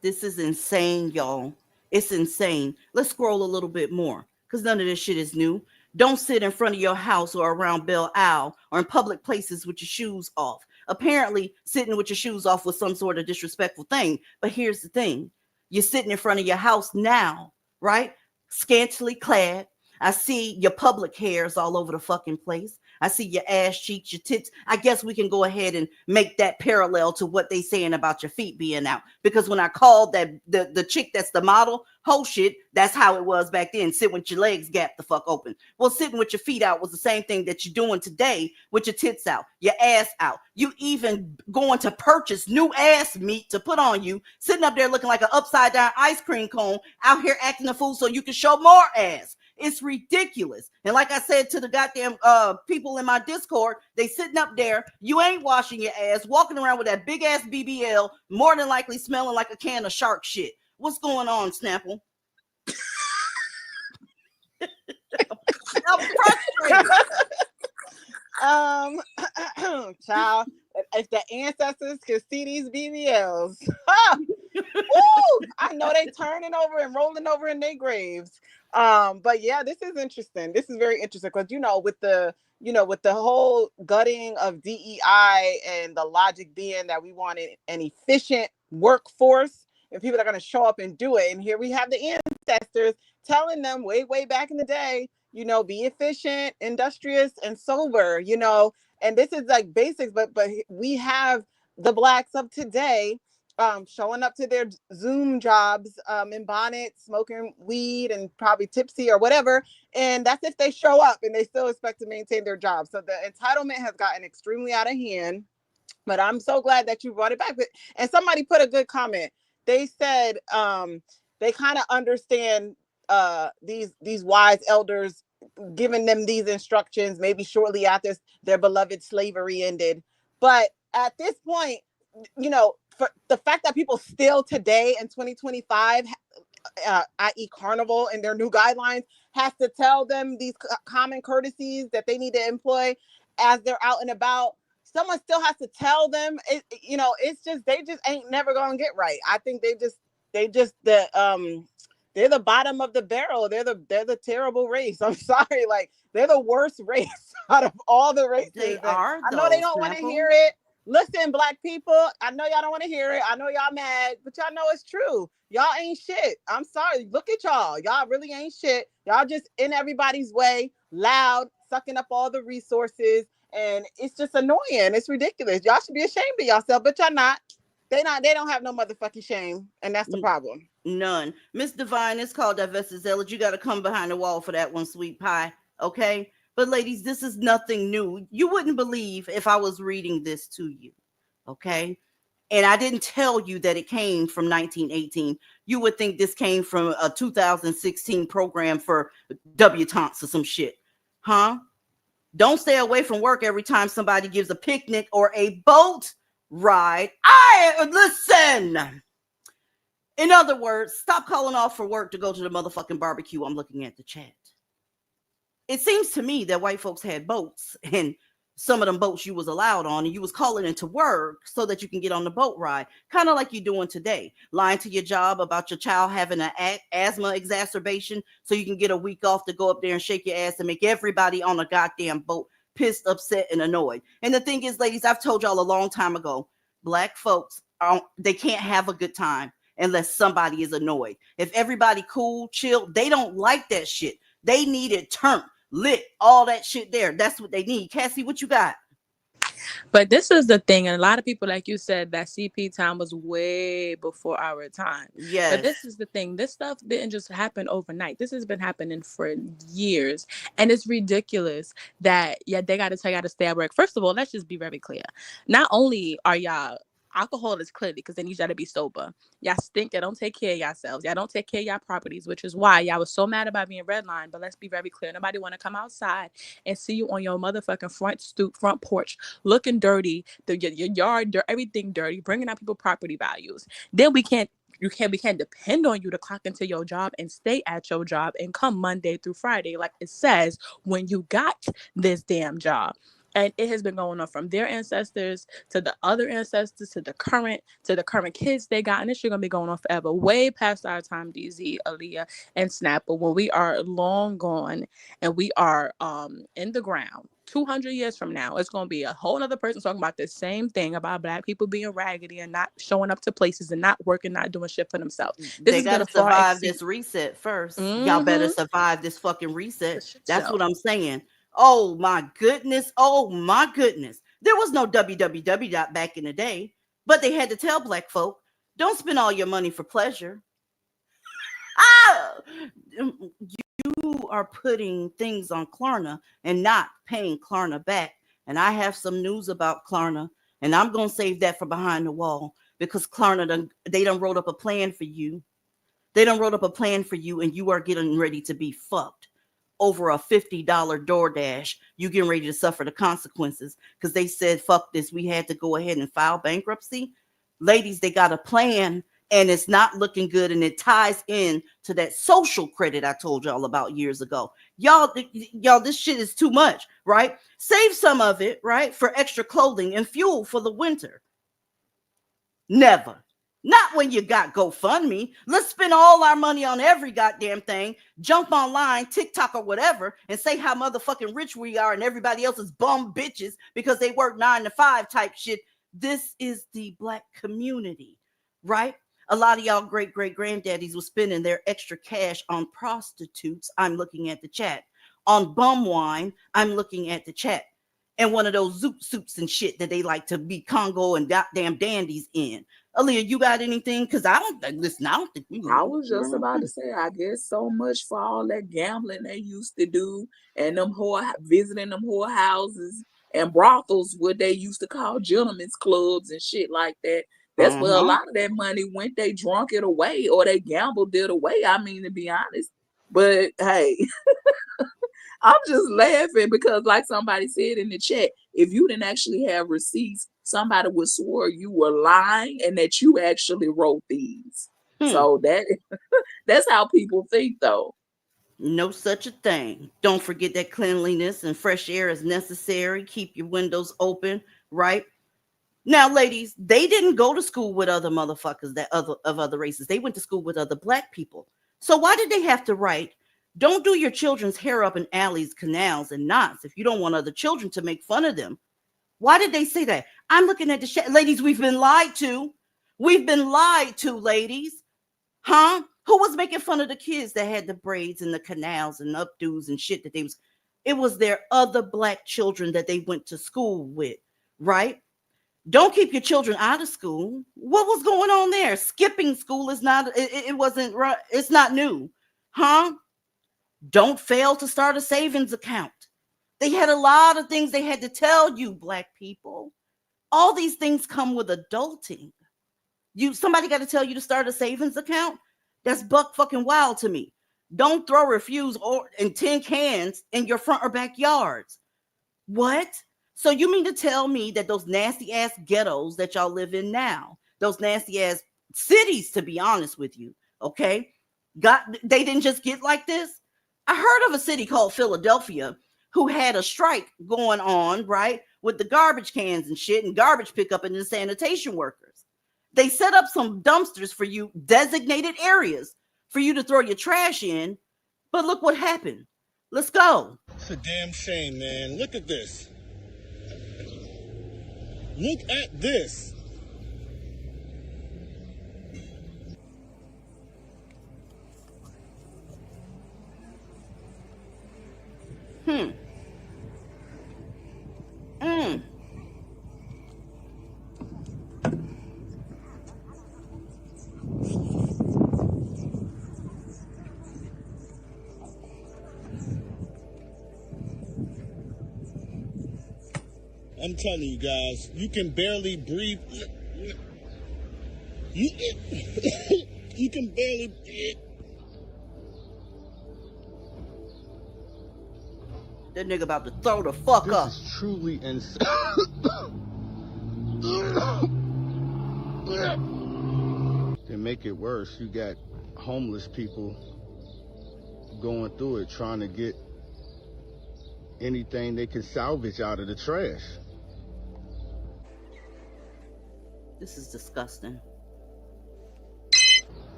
This is insane, y'all. It's insane. Let's scroll a little bit more, because none of this shit is new. Don't sit in front of your house or around Belle Isle or in public places with your shoes off. Apparently, sitting with your shoes off was some sort of disrespectful thing. But here's the thing. You're sitting in front of your house now, right? Scantily clad. I see your public hairs all over the fucking place. I see your ass cheeks, your tits. I guess we can go ahead and make that parallel to what they saying about your feet being out. Because when I called that the chick that's the model, whole shit, that's how it was back then. Sit with your legs gapped the fuck open. Well, sitting with your feet out was the same thing that you're doing today with your tits out, your ass out. You even going to purchase new ass meat to put on you, sitting up there looking like an upside down ice cream cone, out here acting a fool so you can show more ass. It's ridiculous. And like I said to the goddamn people in my Discord, they sitting up there, you ain't washing your ass, walking around with that big ass BBL, more than likely smelling like a can of shark shit. What's going on, Snapple? I'm frustrated. Child, if the ancestors could see these BBLs, woo, I know they turning over and rolling over in their graves. But yeah, this is interesting. This is very interesting because with the whole gutting of DEI and the logic being that we wanted an efficient workforce and people that are going to show up and do it. And here we have the ancestors telling them way back in the day, be efficient, industrious, and sober, and this is like basics, but we have the Blacks of today showing up to their Zoom jobs in bonnets, smoking weed and probably tipsy or whatever. And that's if they show up and they still expect to maintain their job. So the entitlement has gotten extremely out of hand, but I'm so glad that you brought it back. And somebody put a good comment. They said they kind of understand these wise elders giving them these instructions maybe shortly after their beloved slavery ended. But at this point, for the fact that people still today in 2025, i.e. Carnival and their new guidelines, has to tell them these common courtesies that they need to employ as they're out and about. Someone still has to tell them. It's just they just ain't never gonna get right. I think they're the bottom of the barrel. They're the terrible race. I'm sorry, like they're the worst race out of all the races. They are. I know they don't want to hear it. Listen, Black people, I know y'all don't want to hear it. I know y'all mad, but y'all know it's true. Y'all ain't shit. I'm sorry. Look at y'all. Y'all really ain't shit. Y'all just in everybody's way, loud, sucking up all the resources, and it's just annoying. It's ridiculous. Y'all should be ashamed of yourself, but y'all not. They don't have no motherfucking shame, and that's the problem. None. Miss Divine, it's called Divestment. You got to come behind the wall for that one, sweet pie. Okay? But ladies, this is nothing new. You wouldn't believe if I was reading this to you. Okay? And I didn't tell you that it came from 1918. You would think this came from a 2016 program for debutantes or some shit. Huh? Don't stay away from work every time somebody gives a picnic or a boat ride. Listen. In other words, stop calling off for work to go to the motherfucking barbecue. I'm looking at the chat. It seems to me that white folks had boats, and some of them boats you was allowed on, and you was calling into work so that you can get on the boat ride, kind of like you're doing today, lying to your job about your child having an asthma exacerbation so you can get a week off to go up there and shake your ass and make everybody on a goddamn boat pissed, upset, and annoyed. And the thing is, ladies, I've told y'all a long time ago, Black folks, they can't have a good time unless somebody is annoyed. If everybody cool, chill, they don't like that shit. They need it turned, lit, all that shit there. That's what they need. Cassie, what you got? But this is the thing, and a lot of people, like you said, that CP time was way before our time. Yes. But this is the thing. This stuff didn't just happen overnight. This has been happening for years. And it's ridiculous that, they got to tell y'all to stay at work. First of all, let's just be very clear. Not only are y'all, alcohol is clearly because they need y'all to be sober. Y'all stink. Y'all don't take care of yourselves. Y'all don't take care of y'all properties, which is why y'all was so mad about being redlined. But let's be very clear. Nobody want to come outside and see you on your motherfucking front porch, looking dirty, your yard, everything dirty, bringing out people property values. Then we can't depend on you to clock into your job and stay at your job and come Monday through Friday, like it says, when you got this damn job. And it has been going on from their ancestors to the other ancestors to the current kids they got. And this shit gonna be going on forever, way past our time, DZ, Aaliyah, and Snapper, when we are long gone and we are in the ground. 200 years from now, it's going to be a whole other person talking about the same thing about Black people being raggedy and not showing up to places and not working, not doing shit for themselves. They got to survive this reset first. Mm-hmm. Y'all better survive this fucking reset. That's what I'm saying. Oh my goodness. Oh my goodness. There was no www back in the day, but they had to tell black folk, don't spend all your money for pleasure. Ah! You are putting things on Klarna and not paying Klarna back. And I have some news about Klarna, and I'm going to save that for behind the wall because Klarna, they done wrote up a plan for you. They done wrote up a plan for you, and you are getting ready to be fucked over a $50 DoorDash. You getting ready to suffer the consequences because they said, fuck this. We had to go ahead and file bankruptcy. Ladies, they got a plan, and it's not looking good, and it ties in to that social credit I told y'all about years ago. Y'all, this shit is too much, right? Save some of it, right, for extra clothing and fuel for the winter. Never. Not when you got GoFundMe. Let's spend all our money on every goddamn thing, jump online, TikTok or whatever, and say how motherfucking rich we are and everybody else is bum bitches because they work 9 to 5 type shit. This is the black community, right? A lot of y'all great granddaddies was spending their extra cash on prostitutes. I'm looking at the chat. On bum wine, I'm looking at the chat. And one of those zoot suits and shit that they like to be Congo and goddamn dandies in. Aaliyah, you got anything? Because I don't think we I was just about to say, I guess so much for all that gambling they used to do and them visiting them whorehouses and brothels, what they used to call gentlemen's clubs and shit like that. That's where a lot of that money went. They drunk it away or they gambled it away. I mean, to be honest. But hey, I'm just laughing because, like somebody said in the chat, if you didn't actually have receipts, somebody would swear you were lying and that you actually wrote these. So that's how people think, though. No such a thing. Don't forget that cleanliness and fresh air is necessary. Keep your windows open, right? Now, ladies, they didn't go to school with other motherfuckers of other races. They went to school with other black people. So why did they have to write, don't do your children's hair up in alleys, canals, and knots if you don't want other children to make fun of them? Why did they say that? I'm looking at the ladies, we've been lied to. We've been lied to, ladies. Huh? Who was making fun of the kids that had the braids and the canals and updos and shit that it was their other black children that they went to school with, right? Don't keep your children out of school. What was going on there? Skipping school is not, it wasn't right. It's not new. Huh? Don't fail to start a savings account. They had a lot of things they had to tell you, black people. All these things come with adulting. Somebody got to tell you to start a savings account. That's buck fucking wild to me. Don't throw refuse in tin cans in your front or backyards. What? So you mean to tell me that those nasty ass ghettos that y'all live in now, those nasty ass cities, to be honest with you, okay, they didn't just get like this? I heard of a city called Philadelphia who had a strike going on, right, with the garbage cans and shit and garbage pickup and the sanitation workers. They set up some dumpsters for you, designated areas for you to throw your trash in. But look what happened. Let's go. It's a damn shame, man. Look at this. Look at this. I'm telling you guys, you can barely breathe. You can barely breathe. That nigga about to throw the fuck up. This is truly insane. To make it worse, you got homeless people going through it, trying to get anything they can salvage out of the trash. This is disgusting.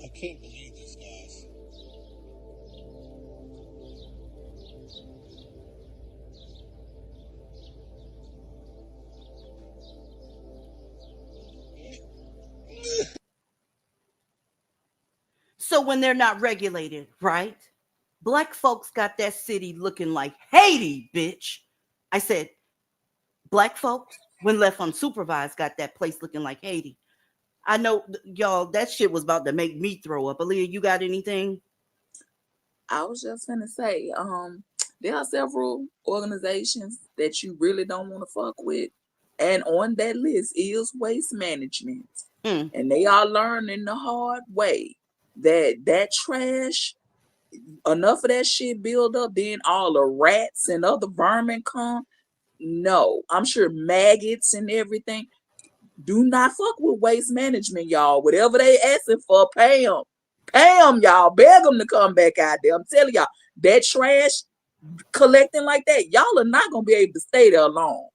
I can't believe this, guys. So when they're not regulated, right? Black folks got that city looking like Haiti, bitch. I said, black folks, when left unsupervised, got that place looking like Haiti. I know, y'all, that shit was about to make me throw up. Aaliyah, you got anything? I was just gonna say, there are several organizations that you really don't want to fuck with, and on that list is Waste Management, and they are learning the hard way that trash, enough of that shit build up, then all the rats and other vermin come. No, I'm sure maggots and everything. Do not fuck with Waste Management, y'all. Whatever they asking for, pay them. Pay them, y'all. Beg them to come back out there. I'm telling y'all, that trash collecting like that, y'all are not going to be able to stay there long.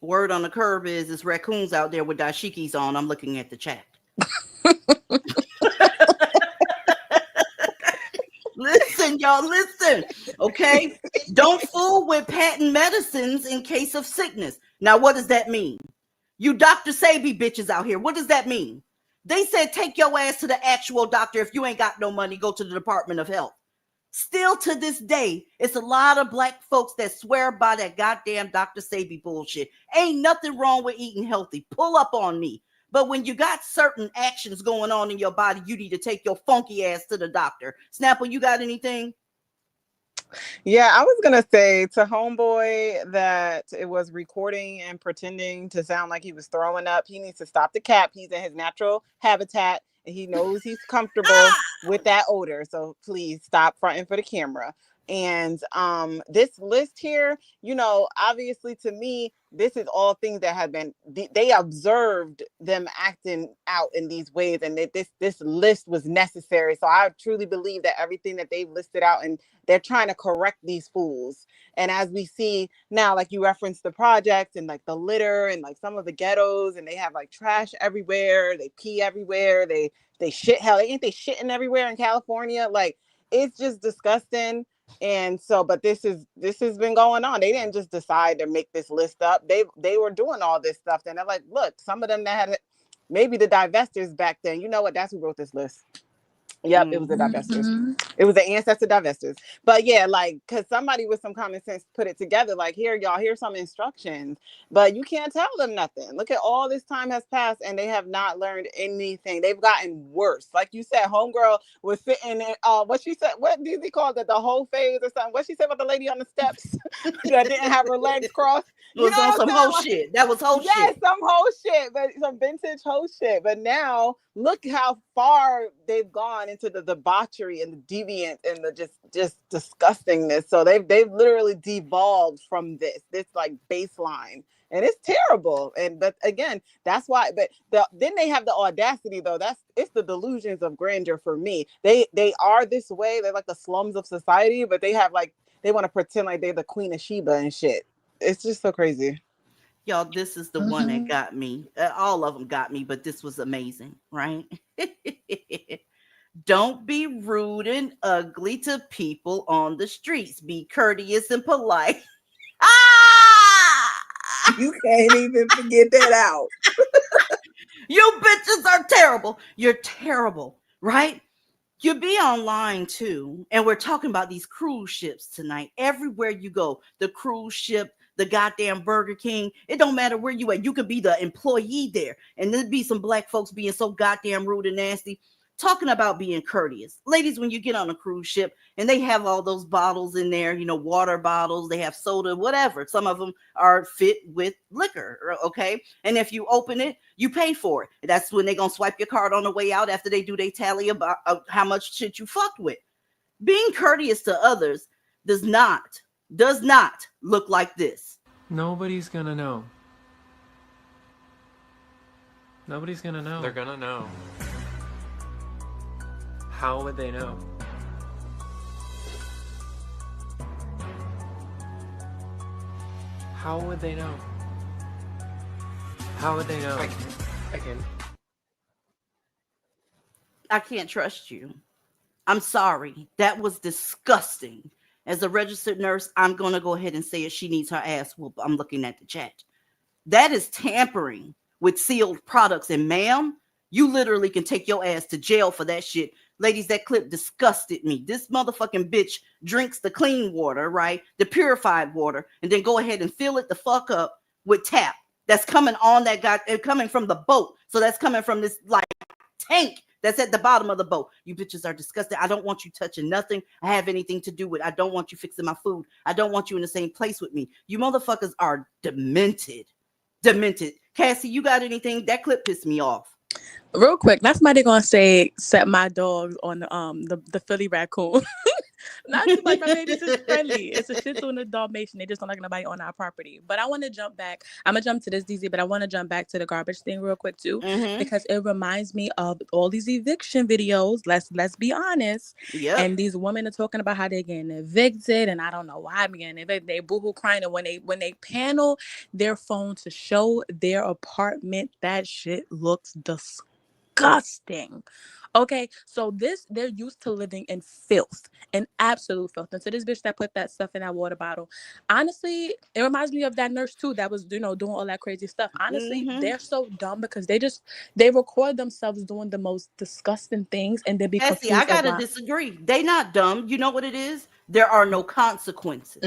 Word on the curb is it's raccoons out there with dashikis on. I'm looking at the chat. Listen, y'all, listen. Okay? Don't fool with patent medicines in case of sickness. Now, what does that mean? You Dr. Sabi bitches out here, what does that mean? They said take your ass to the actual doctor. If you ain't got no money, go to the Department of Health. Still to this day, it's a lot of black folks that swear by that goddamn Dr. Sabi bullshit. Ain't nothing wrong with eating healthy. Pull up on me. But when you got certain actions going on in your body, you need to take your funky ass to the doctor. Snapple, you got anything? Yeah, I was going to say to Homeboy that it was recording and pretending to sound like he was throwing up. He needs to stop the cap. He's in his natural habitat and he knows he's comfortable with that odor. So please stop fronting for the camera. And this list here, you know, obviously to me, this is all things that have been, they observed them acting out in these ways, and that this list was necessary. So I truly believe that everything that they've listed out, and they're trying to correct these fools. And as we see now, like you referenced the projects and like the litter and like some of the ghettos, and they have like trash everywhere, they pee everywhere, they shit, hell, ain't they shitting everywhere in California? Like, it's just disgusting. And so, but this has been going on. They didn't just decide to make this list up. They were doing all this stuff. And they're like, look, some of them that had maybe the divestors back then. You know what? That's who wrote this list. Yep, it was the divestors. It was the ancestor divestors. But yeah, like, because somebody with some common sense put it together, like, here, y'all, here's some instructions. But you can't tell them nothing. Look at all this time has passed and they have not learned anything. They've gotten worse. Like you said, homegirl was sitting in, what she said, what did he call it? The whole phase or something? What she said about the lady on the steps that didn't have her legs crossed? It was on some whole shit. That was whole shit. Yes, some whole shit, but some vintage whole shit. But now look how far they've gone into the debauchery and the deviant and the just disgustingness. So they've literally devolved from this like baseline, and it's terrible. And but again, that's why. But then they have the audacity, though. It's the delusions of grandeur for me. They are this way. They're like the slums of society, but they have like they want to pretend like they're the Queen of Sheba and shit. It's just so crazy. Y'all, this is the one that got me. All of them got me, but this was amazing, right? Don't be rude and ugly to people on the streets. Be courteous and polite. You can't even forget that out. You bitches are terrible. You're terrible, right? You be online too, and we're talking about these cruise ships tonight. Everywhere you go, the cruise ship, the goddamn Burger King, it don't matter where you at. You could be the employee there, and there'd be some black folks being so goddamn rude and nasty. Talking about being courteous. Ladies, when you get on a cruise ship and they have all those bottles in there, you know, water bottles, they have soda, whatever. Some of them are fit with liquor, okay? And if you open it, you pay for it. That's when they're going to swipe your card on the way out after they do their tally about how much shit you fucked with. Being courteous to others does not look like this. Nobody's going to know. Nobody's going to know. They're going to know. How would they know? How would they know? How would they know? I can't trust you. I'm sorry. That was disgusting. As a registered nurse, I'm going to go ahead and say it. She needs her ass whooped. I'm looking at the chat. That is tampering with sealed products. And ma'am, You literally can take your ass to jail for that shit. Ladies, that clip disgusted me. This motherfucking bitch drinks the clean water, right? The purified water, and then go ahead and fill it the fuck up with tap. That's coming on that guy, coming from the boat. So that's coming from this like tank that's at the bottom of the boat. You bitches are disgusting. I don't want you touching nothing I have anything to do with. I don't want you fixing my food. I don't want you in the same place with me. You motherfuckers are demented. Demented. Cassie, you got anything? That clip pissed me off. Real quick, that's somebody gonna say set my dog on the Philly raccoon. Not too much. My baby's just friendly. It's a Shih Tzu and a Dalmatian. They just don't like nobody on our property. But I want to jump back. I'm gonna jump to this, DZ, but I want to jump back to the garbage thing real quick too, because it reminds me of all these eviction videos. Let's be honest. Yeah. And these women are talking about how they're getting evicted, and I don't know why I'm getting evicted. They boohoo crying, and when they panel their phone to show their apartment, that shit looks disgusting. Okay, so they're used to living in filth, in absolute filth. And so this bitch that put that stuff in that water bottle, honestly, it reminds me of that nurse too that was, doing all that crazy stuff. Honestly, they're so dumb because they record themselves doing the most disgusting things and they be confused. I gotta disagree. They not dumb. You know what it is? There are no consequences.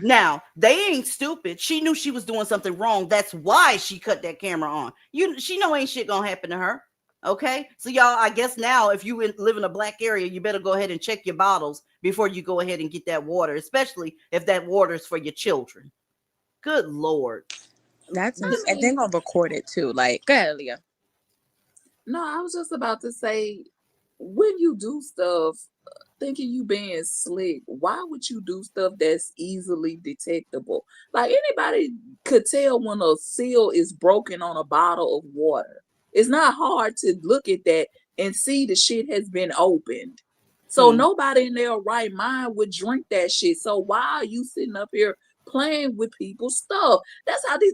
Now, they ain't stupid. She knew she was doing something wrong. That's why she cut that camera on. She know ain't shit gonna happen to her. Okay, so y'all, I guess now if you live in a black area, you better go ahead and check your bottles before you go ahead and get that water, especially if that water is for your children. Good Lord. And they're gonna record it too. Like, go ahead, Leah. No, I was just about to say, when you do stuff thinking you being slick, why would you do stuff that's easily detectable? Like, anybody could tell when a seal is broken on a bottle of water. It's not hard to look at that and see the shit has been opened. So nobody in their right mind would drink that shit. So why are you sitting up here playing with people's stuff? That's how they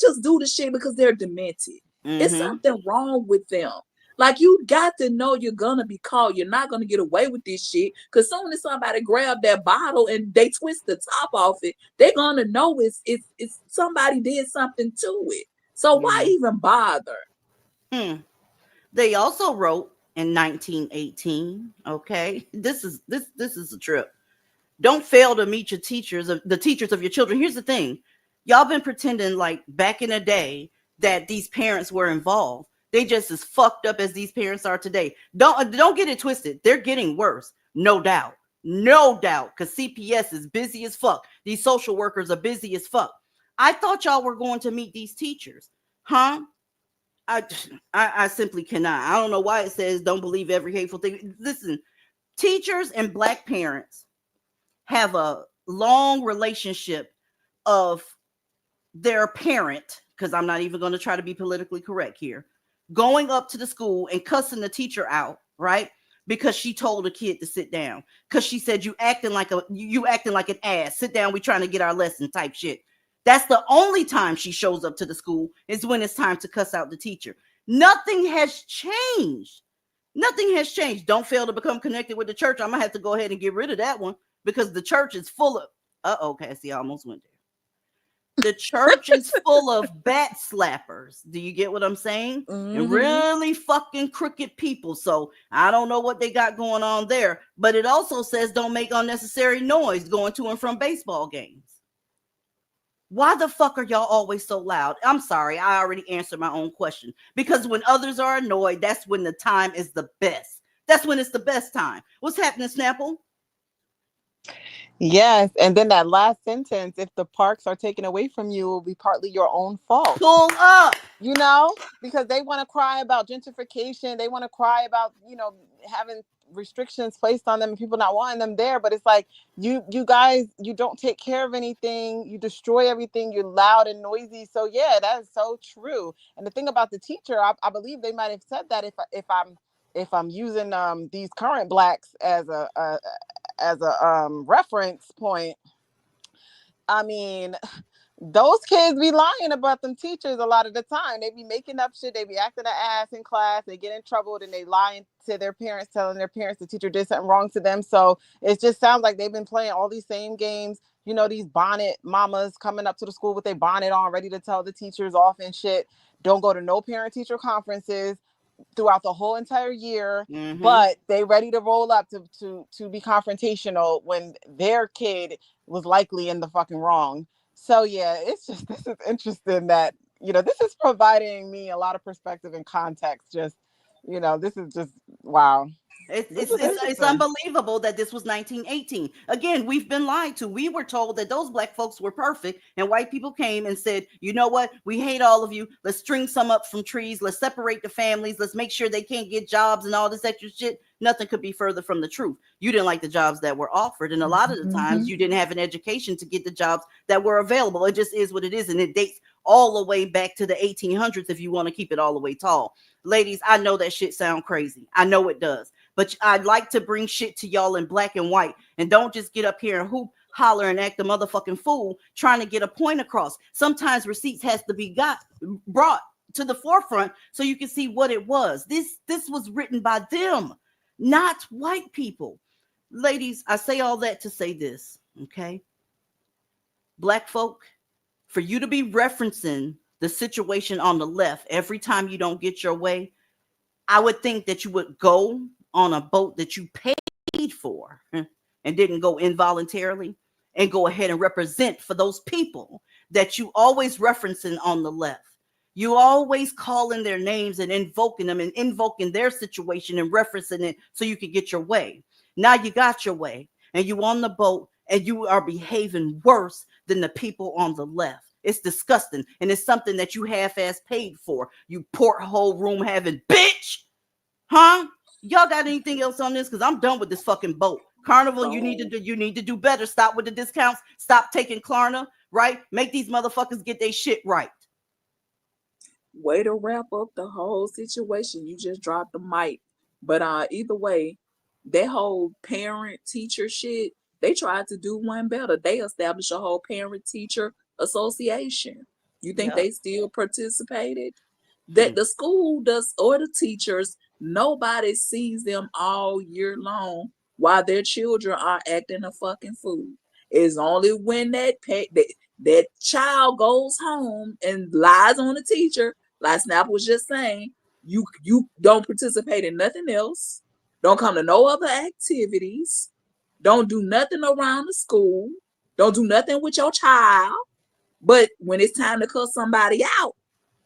just do the shit because they're demented. It's something wrong with them. Like, you got to know you're gonna be caught. You're not gonna get away with this shit. Cause soon as somebody grab that bottle and they twist the top off it, they're gonna know it's somebody did something to it. So why even bother? They also wrote in 1918, okay, this is a trip. Don't fail to meet your teachers, the teachers of your children. Here's the thing. Y'all been pretending like back in the day that these parents were involved. They just as fucked up as these parents are today. Don't get it twisted. They're getting worse. No doubt. No doubt. Because CPS is busy as fuck. These social workers are busy as fuck. I thought y'all were going to meet these teachers. Huh? I simply cannot. I don't know why it says don't believe every hateful thing. Listen, teachers and black parents have a long relationship of their parent, because I'm not even going to try to be politically correct here, going up to the school and cussing the teacher out, right? Because she told a kid to sit down. Because she said you acting like an ass. Sit down, we trying to get our lesson type shit. That's the only time she shows up to the school is when it's time to cuss out the teacher. Nothing has changed. Nothing has changed. Don't fail to become connected with the church. I'm going to have to go ahead and get rid of that one because the church is full of, Cassie, I almost went there. The church is full of bat slappers. Do you get what I'm saying? And really fucking crooked people. So I don't know what they got going on there. But it also says don't make unnecessary noise going to and from baseball games. Why the fuck are y'all always so loud? I'm sorry, I already answered my own question. Because when others are annoyed, that's when the time is the best. That's when it's the best time. What's happening, Snapple? Yes, and then that last sentence, if the parks are taken away from you, it will be partly your own fault. Pull up! Because they want to cry about gentrification. They want to cry about, having restrictions placed on them and people not wanting them there. But it's like, you guys, you don't take care of anything. You destroy everything. You're loud and noisy. So yeah, that is so true. And the thing about the teacher, I believe they might have said that if I'm using these current blacks as a reference point, I mean, those kids be lying about them teachers a lot of the time. They be making up shit. They be acting an ass in class. They get in trouble and they lying to their parents, telling their parents the teacher did something wrong to them. So it just sounds like they've been playing all these same games. These bonnet mamas coming up to the school with their bonnet on, ready to tell the teachers off and shit. don't go to no parent-teacher conferences throughout the whole entire year, Mm-hmm. but they ready to roll up to be confrontational when their kid was likely in the fucking wrong. So yeah, it's just, this is interesting that, you know, this is providing me a lot of perspective and context. Just, you know, this is just, wow. It's unbelievable that this was 1918. Again, we've been lied to. We were told that those black folks were perfect, and white people came and said, you know what? We hate all of you. Let's string some up from trees. Let's separate the families. Let's make sure they can't get jobs and all this extra shit. Nothing could be further from the truth. You didn't like the jobs that were offered, and a lot of the times you didn't have an education to get the jobs that were available. It just is what it is, and it dates all the way back to the 1800s if you want to keep it all the way tall. Ladies, I know that shit sound crazy. I know it does. But I'd like to bring shit to y'all in black and white, and don't just get up here and hoop, holler, and act a motherfucking fool trying to get a point across. Sometimes receipts has to be brought to the forefront so you can see what it was. This was written by them, not white people. Ladies, I say all that to say this, okay? Black folk, for you to be referencing the situation on the left every time you don't get your way, I would think that you would go on a boat that you paid for and didn't go involuntarily and go ahead and represent for those people that you always referencing on the left. You always calling their names and invoking them and invoking their situation and referencing it so you can get your way. Now you got your way and you on the boat and you are behaving worse than the people on the left. It's disgusting. And it's something that you half-ass paid for. You porthole room having bitch. Huh? Y'all got anything else on this? Because I'm done with this fucking boat. Carnival, you need to do better. Stop with the discounts. Stop taking Klarna, right? Make these motherfuckers get their shit right. Way to wrap up the whole situation. You just dropped the mic. But either way, that whole parent-teacher shit, they tried to do one better. They established a whole parent-teacher association. You think they still participated? That the school does, or the teachers, nobody sees them all year long while their children are acting a fucking fool. It's only when that child goes home and lies on the teacher, like Snap was just saying, you don't participate in nothing else, don't come to no other activities, don't do nothing around the school, don't do nothing with your child. But when it's time to cuss somebody out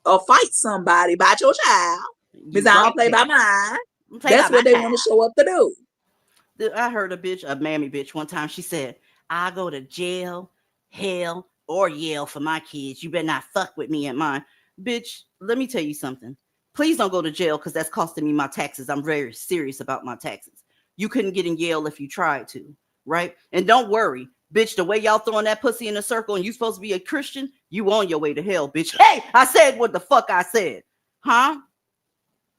or fight somebody about your child, because I don't play by mine, that's what they want to show up to do. I heard a mammy bitch one time. She said, I go to jail, hell, or Yale for my kids. You better not fuck with me and mine. Bitch, let me tell you something. Please don't go to jail because that's costing me my taxes. I'm very serious about my taxes. You couldn't get in Yale if you tried to, right? And don't worry, bitch, the way y'all throwing that pussy in a circle and you supposed to be a Christian, you on your way to hell, bitch. Hey, I said what the fuck I said. Huh?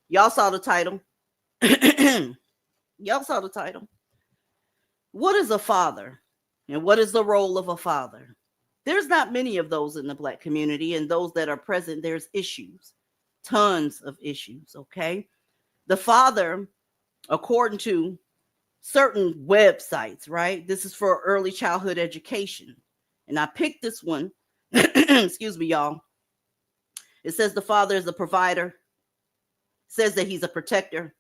Y'all saw the title. Y'all saw the title. What is a father? And what is the role of a father? There's not many of those in the black community, and those that are present, there's issues. Tons of issues, okay? The father, according to certain websites, right? This is for early childhood education. And I picked this one. Excuse me, y'all. It says the father is a provider. Says that he's a protector,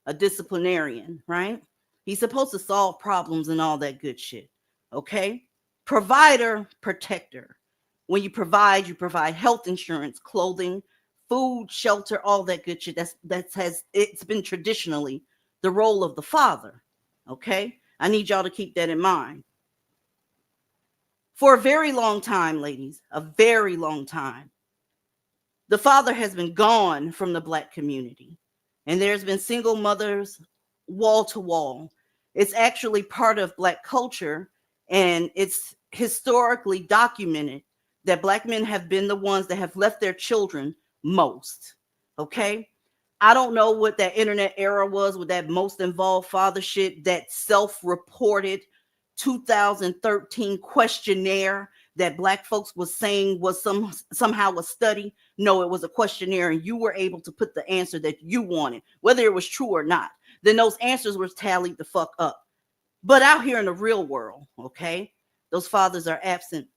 a disciplinarian, right? He's supposed to solve problems and all that good shit. Okay? Provider, protector. When you provide health insurance, clothing, food, shelter, all that good shit. It's been traditionally the role of the father. Okay? I need y'all to keep that in mind. For a very long time, ladies, a very long time, the father has been gone from the black community. And there's been single mothers wall to wall. It's actually part of black culture, and it's historically documented that black men have been the ones that have left their children most. Okay? I don't know what that internet era was with that most involved father shit, that self-reported 2013 questionnaire that black folks was saying was somehow a study. No, it was a questionnaire, and you were able to put the answer that you wanted, whether it was true or not. Then those answers were tallied the fuck up. But out here in the real world, okay, those fathers are absent.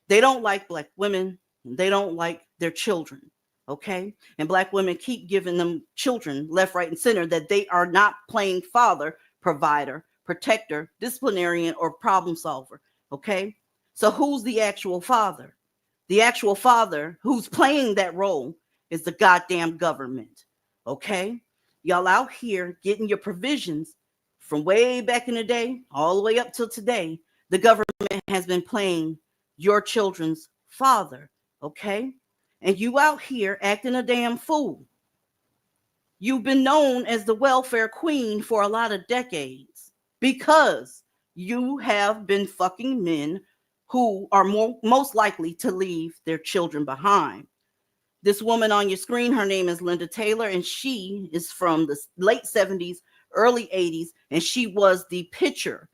They don't like black women. They don't like their children. Okay. And black women keep giving them children left, right, and center that they are not playing father, provider, protector, disciplinarian, or problem solver. Okay. So who's the actual father? The actual father who's playing that role is the goddamn government. Okay. Y'all out here getting your provisions from way back in the day, all the way up till today. The government has been playing your children's father. Okay. And you out here acting a damn fool. You've been known as the welfare queen for a lot of decades because you have been fucking men who are most likely to leave their children behind. This woman on your screen, her name is Linda Taylor, and she is from the late 70s, early 80s, and she was the picture,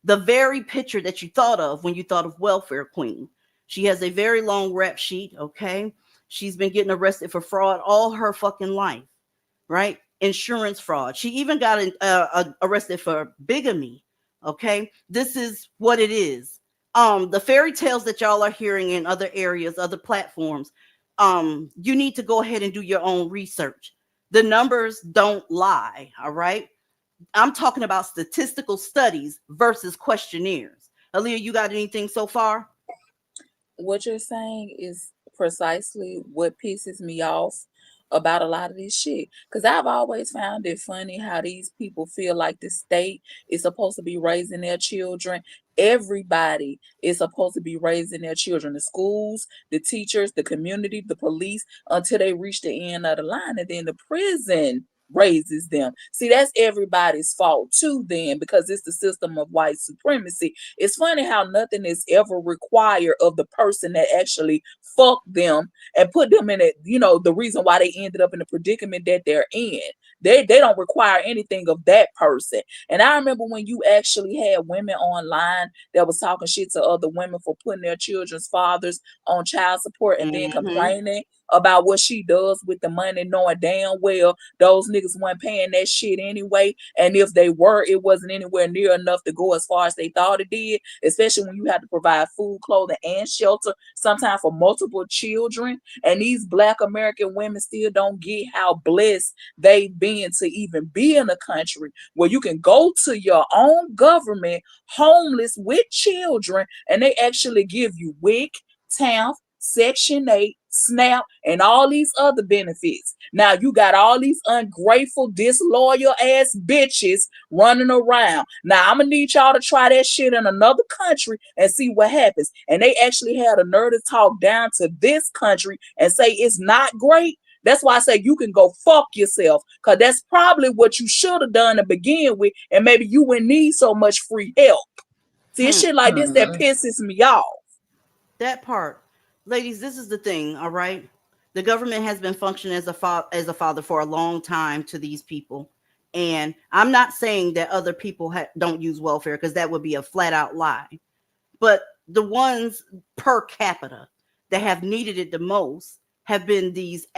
the very picture that you thought of when you thought of welfare queen. She has a very long rap sheet, okay? She's been getting arrested for fraud all her fucking life, right? Insurance fraud. She even got arrested for bigamy, okay? This is what it is. The fairy tales that y'all are hearing in other areas, other platforms, you need to go ahead and do your own research. The numbers don't lie, all right? I'm talking about statistical studies versus questionnaires. Aaliyah, you got anything so far? What you're saying is precisely what pisses me off about a lot of this shit. Because I've always found it funny how these people feel like the state is supposed to be raising their children. Everybody is supposed to be raising their children. The schools, the teachers, the community, the police, until they reach the end of the line. And then the prison raises them. See, that's everybody's fault too then, because it's the system of white supremacy. It's funny how nothing is ever required of the person that actually fucked them and put them in it, the reason why they ended up in the predicament that they're in. They don't require anything of that person. And I remember when you actually had women online that was talking shit to other women for putting their children's fathers on child support and then complaining about what she does with the money, knowing damn well those niggas weren't paying that shit anyway. And if they were, it wasn't anywhere near enough to go as far as they thought it did, especially when you have to provide food, clothing, and shelter, sometimes for multiple children. And these Black American women still don't get how blessed they've been to even be in a country where you can go to your own government homeless with children and they actually give you WIC, TANF, Section 8, SNAP, and all these other benefits. Now you got all these ungrateful, disloyal ass bitches running around. Now I'm gonna need y'all to try that shit in another country and see what happens. And they actually had a nerve to talk down to this country and say it's not great. That's why I say you can go fuck yourself, because that's probably what you should have done to begin with, and maybe you wouldn't need so much free help. See, it's shit like this that pisses me off. That part. Ladies, this is the thing, all right? The government has been functioning as a father for a long time to these people. And I'm not saying that other people don't use welfare, because that would be a flat out lie. But the ones per capita that have needed it the most have been these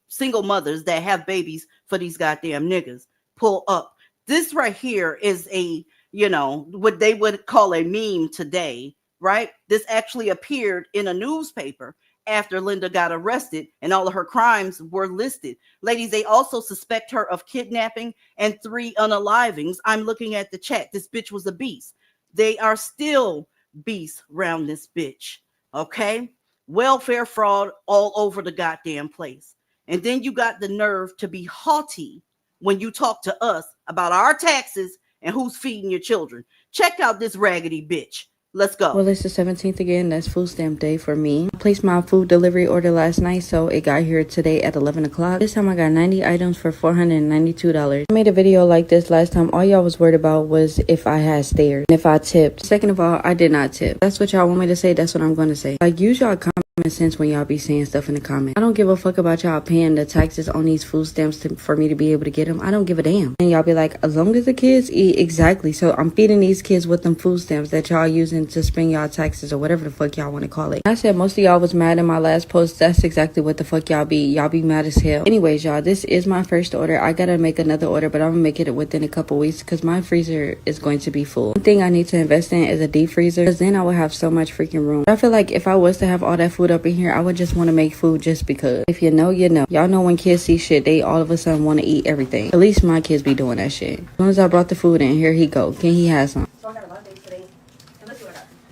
single mothers that have babies for these goddamn niggas. Pull up. This right here is a, what they would call a meme today, right? This actually appeared in a newspaper after Linda got arrested and all of her crimes were listed. Ladies, they also suspect her of kidnapping and 3 unalivings. I'm looking at the chat. This bitch was a beast. They are still beasts around this bitch. Okay? Welfare fraud all over the goddamn place. And then you got the nerve to be haughty when you talk to us about our taxes and who's feeding your children. Check out this raggedy bitch. Let's go. Well, it's the 17th again. That's food stamp day for me. I placed my food delivery order last night, so it got here today at 11 o'clock. This time I got 90 items for $492. I made a video like this last time. All y'all was worried about was if I had stairs and if I tipped. Second of all, I did not tip. That's what y'all want me to say. That's what I'm going to say. Like, use y'all common sense when y'all be saying stuff in the comments. I don't give a fuck about y'all paying the taxes on these food stamps for me to be able to get them. I don't give a damn. And y'all be like, as long as the kids eat, exactly. So I'm feeding these kids with them food stamps that y'all using to spend y'all taxes or whatever the fuck y'all want to call it. I said most of y'all was mad in my last post. That's exactly what the fuck y'all be. Y'all be mad as hell. Anyways, y'all, this is my first order. I gotta make another order, but I'm gonna make it within a couple weeks because my freezer is going to be full. One thing I need to invest in is a deep freezer, because then I will have so much freaking room. But I feel like if I was to have all that food food up in here, I would just want to make food just because. If you know, you know. Y'all know when kids see shit, they all of a sudden want to eat everything. At least my kids be doing that shit. As soon as I brought the food in, here he go. Can he have some?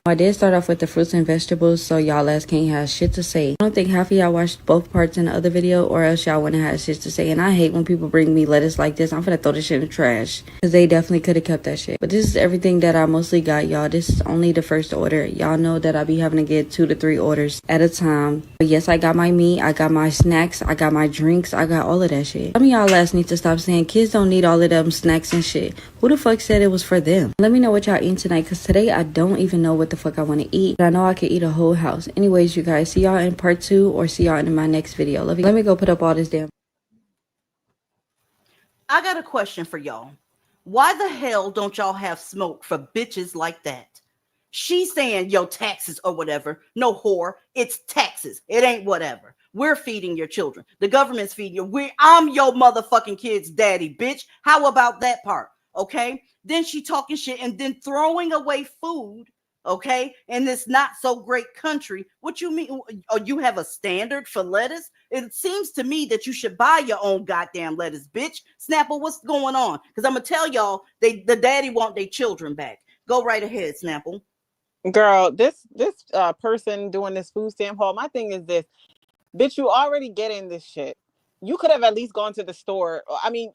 I did start off with the fruits and vegetables, so y'all ass can't have shit to say. I don't think half of y'all watched both parts in the other video, or else y'all wouldn't have shit to say. And I hate when people bring me lettuce like this. I'm finna throw this shit in the trash, because they definitely could have kept that shit. But this is everything that I mostly got, y'all. This is only the first order. Y'all know that I be having to get 2 to 3 orders at a time. But yes, I got my meat, I got my snacks, I got my drinks, I got all of that shit. Some of y'all ass need to stop saying kids don't need all of them snacks and shit. Who the fuck said it was for them? Let me know what y'all eating tonight, because today I don't even know what the fuck I want to eat. But I know I could eat a whole house. Anyways, you guys, see y'all in part 2 or see y'all in my next video. Love you. Let me go put up all this damn. I got a question for y'all. Why the hell don't y'all have smoke for bitches like that? She's saying, yo, taxes or whatever. No, whore. It's taxes. It ain't whatever. We're feeding your children. The government's feeding you. I'm your motherfucking kid's daddy, bitch. How about that part? Okay. Then she talking shit and then throwing away food. Okay, in this not so great country. What you mean? Oh, you have a standard for lettuce? It seems to me that you should buy your own goddamn lettuce, bitch. Snapple, what's going on? Because I'm gonna tell y'all, the daddy want their children back. Go right ahead, Snapple. Girl, this person doing this food stamp haul, my thing is this. Bitch, you already getting this shit. You could have at least gone to the store. I mean,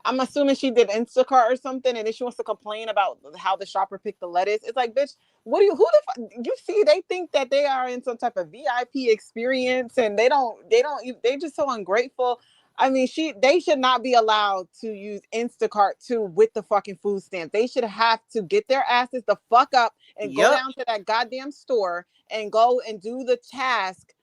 I'm assuming she did Instacart or something, and then she wants to complain about how the shopper picked the lettuce. It's like, bitch, who the fuck? You see, they think that they are in some type of VIP experience, and they just so ungrateful. I mean, they should not be allowed to use Instacart too with the fucking food stamp. They should have to get their asses the fuck up and go down to that goddamn store and go and do the task.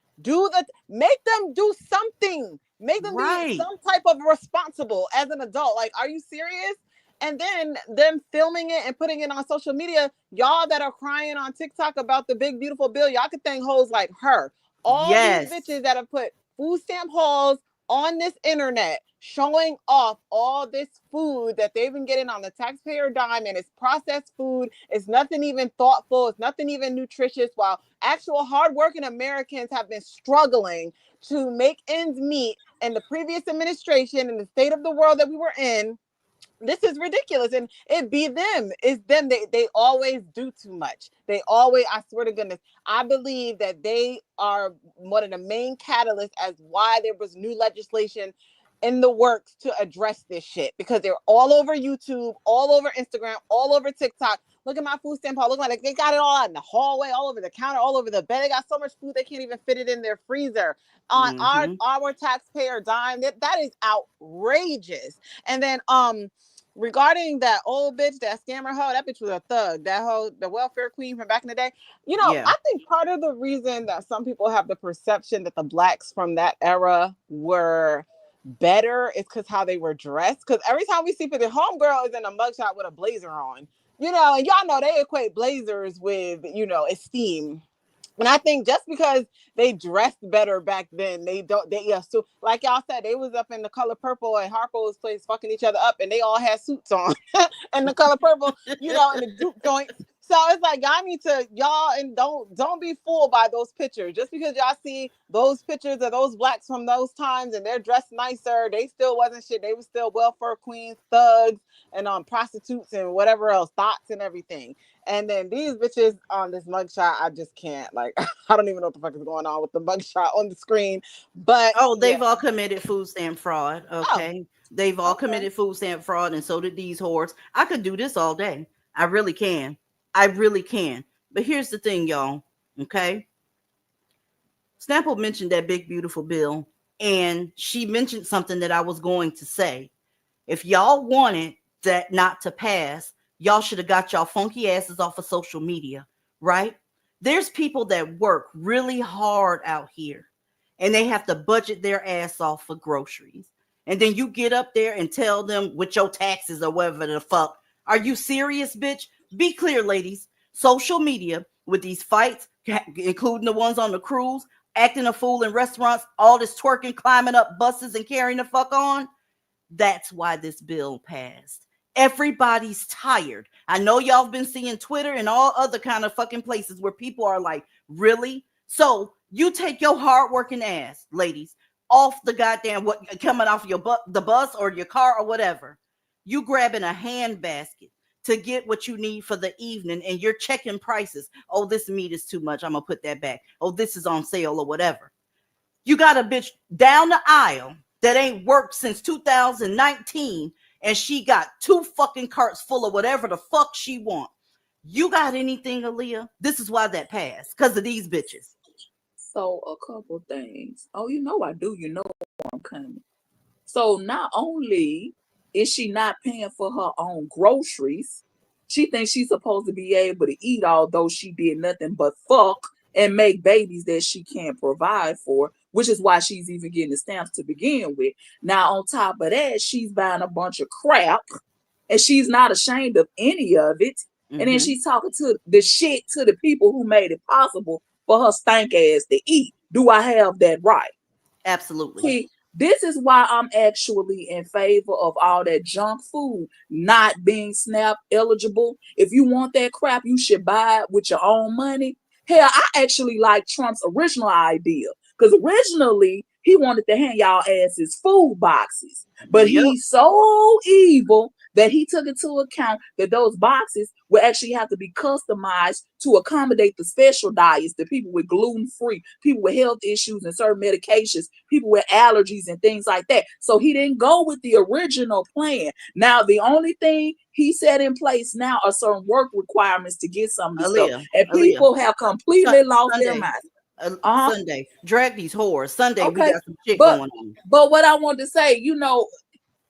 Make them do something. Make them be some type of responsible as an adult. Like, are you serious? And then them filming it and putting it on social media. Y'all that are crying on TikTok about the big beautiful bill, y'all could thank hoes like her. All these bitches that have put food stamp hauls on this internet showing off all this food that they've been getting on the taxpayer dime, and it's processed food. It's nothing even thoughtful. It's nothing even nutritious, while actual hardworking Americans have been struggling to make ends meet in the previous administration and the state of the world that we were in. This is ridiculous. And it be them. It's them. They always do too much. They always, I swear to goodness, I believe that they are one of the main catalysts as why there was new legislation in the works to address this shit, because they're all over YouTube, all over Instagram, all over TikTok. Look at my food stamp haul. Look like they got it all out in the hallway, all over the counter, all over the bed. They got so much food they can't even fit it in their freezer on our taxpayer dime. That is outrageous. And then regarding that old bitch, that scammer hoe, that bitch was a thug. That hoe, the welfare queen from back in the day. You know, I think part of the reason that some people have the perception that the blacks from that era were better is because how they were dressed. Because every time we see the homegirl is in a mugshot with a blazer on, you know, and y'all know they equate blazers with, you know, esteem. And I think just because they dressed better back then, they so like y'all said, they was up in the color purple at Harpo's place fucking each other up, and they all had suits on and the color purple, you know, and the Duke joints. So it's like y'all need to and don't be fooled by those pictures. Just because y'all see those pictures of those blacks from those times and they're dressed nicer, they still wasn't shit. They were still welfare queens, thugs, and prostitutes and whatever else, thoughts and everything. And then these bitches on this mugshot, I just can't. Like, I don't even know what the fuck is going on with the mugshot on the screen. But they've all committed food stamp fraud. Okay, they've all committed food stamp fraud, and so did these whores. I could do this all day. I really can. I really can. But here's the thing, y'all. Okay, Snapple mentioned that big beautiful bill, and she mentioned something that I was going to say. If y'all wanted that not to pass, y'all should have got y'all funky asses off of social media, right? There's people that work really hard out here, and they have to budget their ass off for groceries. And then you get up there and tell them with your taxes or whatever the fuck. Are you serious, bitch? Be clear, ladies. Social media with these fights, including the ones on the cruise, acting a fool in restaurants, all this twerking, climbing up buses and carrying the fuck on. That's why this bill passed. Everybody's tired. I know y'all have been seeing Twitter and all other kind of fucking places where people are like, really? So you take your hardworking ass, ladies, off the goddamn coming off your the bus or your car or whatever. You grabbing a hand basket to get what you need for the evening, and you're checking prices. Oh, this meat is too much. I'm gonna put that back. Oh, this is on sale or whatever. You got a bitch down the aisle that ain't worked since 2019, and she got 2 fucking carts full of whatever the fuck she want. You got anything, Aaliyah? This is why that passed, because of these bitches. So a couple things. Oh, you know I do. You know I'm coming. So not only is she not paying for her own groceries, she thinks she's supposed to be able to eat, although she did nothing but fuck and make babies that she can't provide for, which is why she's even getting the stamps to begin with. Now, on top of that, she's buying a bunch of crap, and she's not ashamed of any of it. And then she's talking to the shit to the people who made it possible for her stank ass to eat. Do I have that right? Absolutely. See, this is why I'm actually in favor of all that junk food not being SNAP eligible. If you want that crap, you should buy it with your own money. Hell, I actually like Trump's original idea, because originally he wanted to hand y'all asses food boxes, but he's so evil that he took into account that those boxes will actually have to be customized to accommodate the special diets, the people with gluten-free, people with health issues and certain medications, people with allergies and things like that. So he didn't go with the original plan. Now, the only thing he set in place now are certain work requirements to get some of this stuff. And people have completely lost their mind. Sunday, drag these whores. Sunday, we got some shit going on. But what I want to say, you know,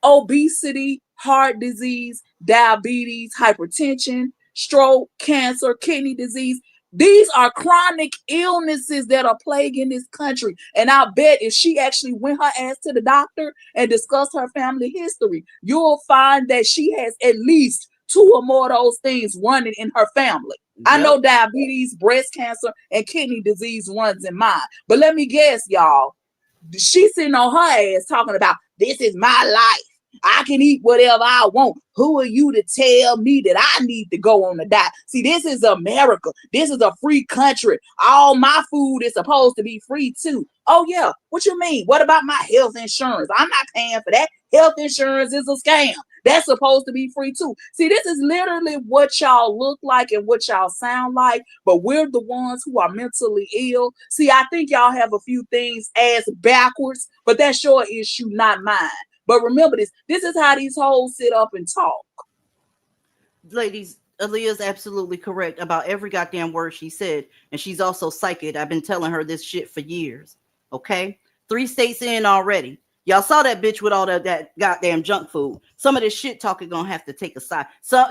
obesity, heart disease, diabetes, hypertension, stroke, cancer, kidney disease. These are chronic illnesses that are plaguing this country. And I bet if she actually went her ass to the doctor and discussed her family history, you'll find that she has at least 2 or more of those things running in her family. Yep. I know diabetes, breast cancer, and kidney disease runs in mine. But let me guess, y'all, she's sitting on her ass talking about, this is my life. I can eat whatever I want. Who are you to tell me that I need to go on a diet? See, this is America. This is a free country. All my food is supposed to be free too. Oh yeah, what you mean? What about my health insurance? I'm not paying for that. Health insurance is a scam. That's supposed to be free too. See, this is literally what y'all look like and what y'all sound like, but we're the ones who are mentally ill. See, I think y'all have a few things ass backwards, but that's your issue, not mine. But remember this is how these hoes sit up and talk. Ladies, Aaliyah's absolutely correct about every goddamn word she said. And she's also psychic. I've been telling her this shit for years. Okay? 3 states in already. Y'all saw that bitch with all that goddamn junk food. Some of this shit talking gonna have to take a side. So,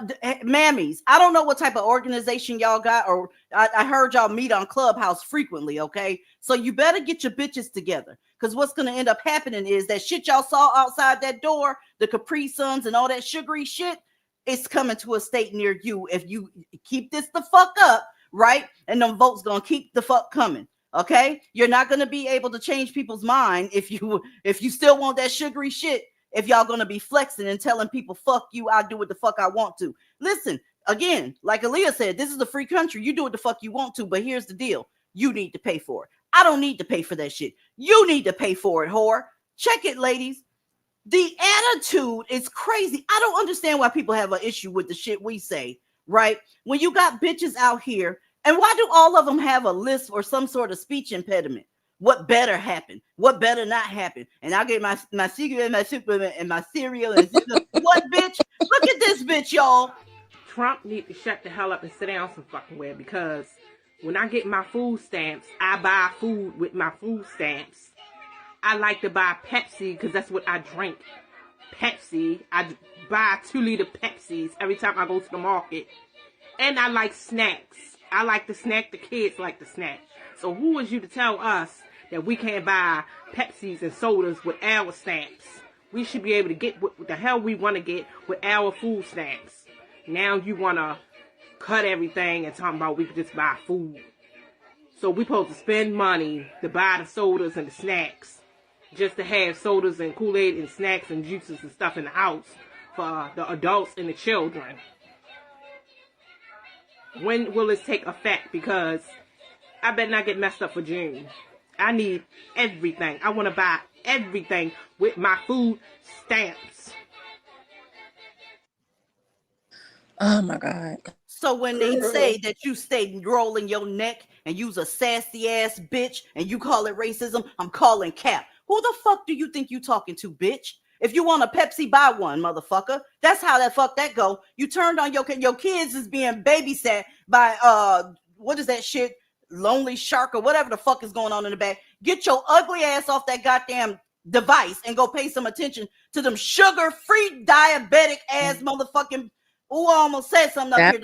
mammies, I don't know what type of organization y'all got, or I heard y'all meet on Clubhouse frequently, okay? So you better get your bitches together, because what's gonna end up happening is that shit y'all saw outside that door, the Capri Suns and all that sugary shit, it's coming to a state near you if you keep this the fuck up, right? And them votes gonna keep the fuck coming. Okay, you're not going to be able to change people's mind if you still want that sugary shit. If y'all going to be flexing and telling people, fuck you, I do what the fuck I want to. Listen, again, like Aaliyah said, this is a free country. You do what the fuck you want to, but here's the deal. You need to pay for it. I don't need to pay for that shit. You need to pay for it, whore. Check it, ladies. The attitude is crazy. I don't understand why people have an issue with the shit we say, right? When you got bitches out here. And why do all of them have a list or some sort of speech impediment? What better happen? What better not happen? And I get my secret and my supplement and my cereal and what bitch? Look at this bitch, y'all. Trump need to shut the hell up and sit down some fucking way, because when I get my food stamps, I buy food with my food stamps. I like to buy Pepsi because that's what I drink. Pepsi. I buy 2-liter Pepsis every time I go to the market. And I like snacks. I like to snack, the kids like to snack. So who is you to tell us that we can't buy Pepsis and sodas with our stamps? We should be able to get what the hell we want to get with our food stamps. Now you want to cut everything and talk about we could just buy food. So we supposed to spend money to buy the sodas and the snacks, just to have sodas and Kool-Aid and snacks and juices and stuff in the house for the adults and the children. When will this take effect? Because I better not get messed up for June. I need everything. I want to buy everything with my food stamps. Oh my God. So when they say that you stay rolling your neck and you's a sassy ass bitch and you call it racism, I'm calling cap. Who the fuck do you think you talking to, bitch? If you want a Pepsi, buy one, motherfucker. That's how that go. You turned on your kids is being babysat by what is that shit? Lonely Shark or whatever the fuck is going on in the back. Get your ugly ass off that goddamn device and go pay some attention to them sugar-free diabetic ass motherfucking. Oh, I almost said something up here.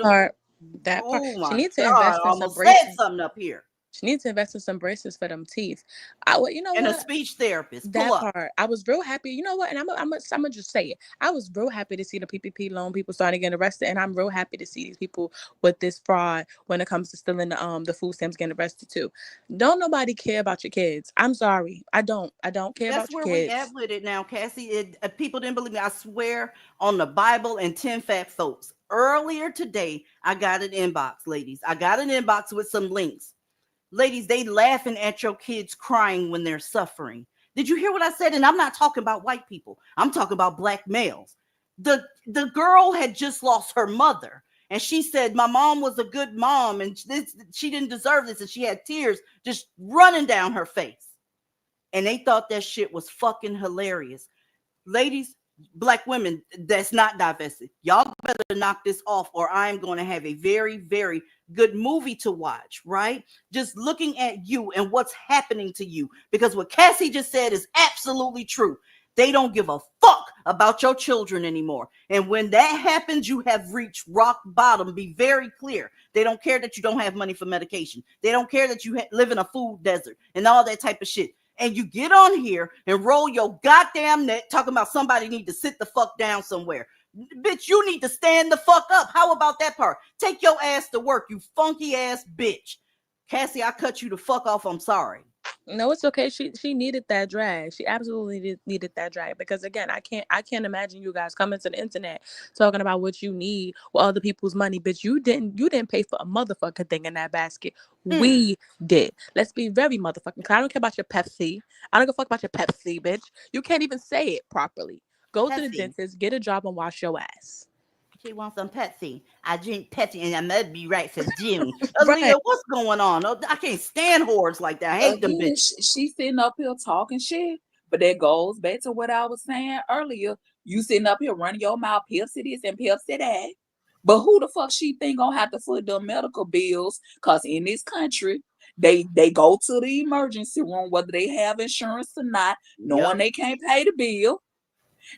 That part. Oh She my needs to God, invest I in some almost braces. said something up here. She needs to invest in some braces for them teeth. You know and what? a speech therapist. That Pull up. part. I was real happy. You know what? And I'm gonna just say it. I was real happy to see the PPP loan people starting getting arrested, and I'm real happy to see these people with this fraud when it comes to stealing the food stamps getting arrested too. Don't nobody care about your kids. I'm sorry. I don't care That's about your where we kids. at with it now, Cassie. People didn't believe me. I swear on the Bible and 10 fat folks. Earlier today, I got an inbox, ladies. I got an inbox with some links. Ladies, they laughing at your kids crying when they're suffering. Did you hear what I said? And I'm not talking about white people. I'm talking about black males. The girl had just lost her mother. And she said, my mom was a good mom and she didn't deserve this. And she had tears just running down her face. And they thought that shit was fucking hilarious. Ladies, black women that's not divested, y'all better knock this off or I'm going to have a very, very good movie to watch, right? Just looking at you and what's happening to you. Because what Cassie just said is absolutely true. They don't give a fuck about your children anymore. And when that happens, you have reached rock bottom. Be very clear. They don't care that you don't have money for medication. They don't care that you live in a food desert and all that type of shit. And you get on here and roll your goddamn neck talking about somebody need to sit the fuck down somewhere. Bitch, you need to stand the fuck up. How about that part? Take your ass to work, you funky ass bitch. Cassie, I cut you the fuck off. I'm sorry. No, it's okay. She needed that drag. She absolutely needed that drag because again, I can't imagine you guys coming to the internet talking about what you need with other people's money, bitch. You didn't pay for a motherfucking thing in that basket. We did. Let's be very motherfucking clear. I don't care about your Pepsi. I don't give a fuck about your Pepsi, bitch. You can't even say it properly. Go to the dentist, get a job, and wash your ass. She wants some Pepsi. I drink Pepsi and I must be right for June. Right. Aaliyah, what's going on? I can't stand whores like that. I hate them bitches. She sitting up here talking shit, but that goes back to what I was saying earlier. You sitting up here running your mouth, Pepsi this and Pepsi that. But who the fuck she think gonna have to foot the medical bills? Cause in this country, they go to the emergency room, whether they have insurance or not, knowing they can't pay the bill.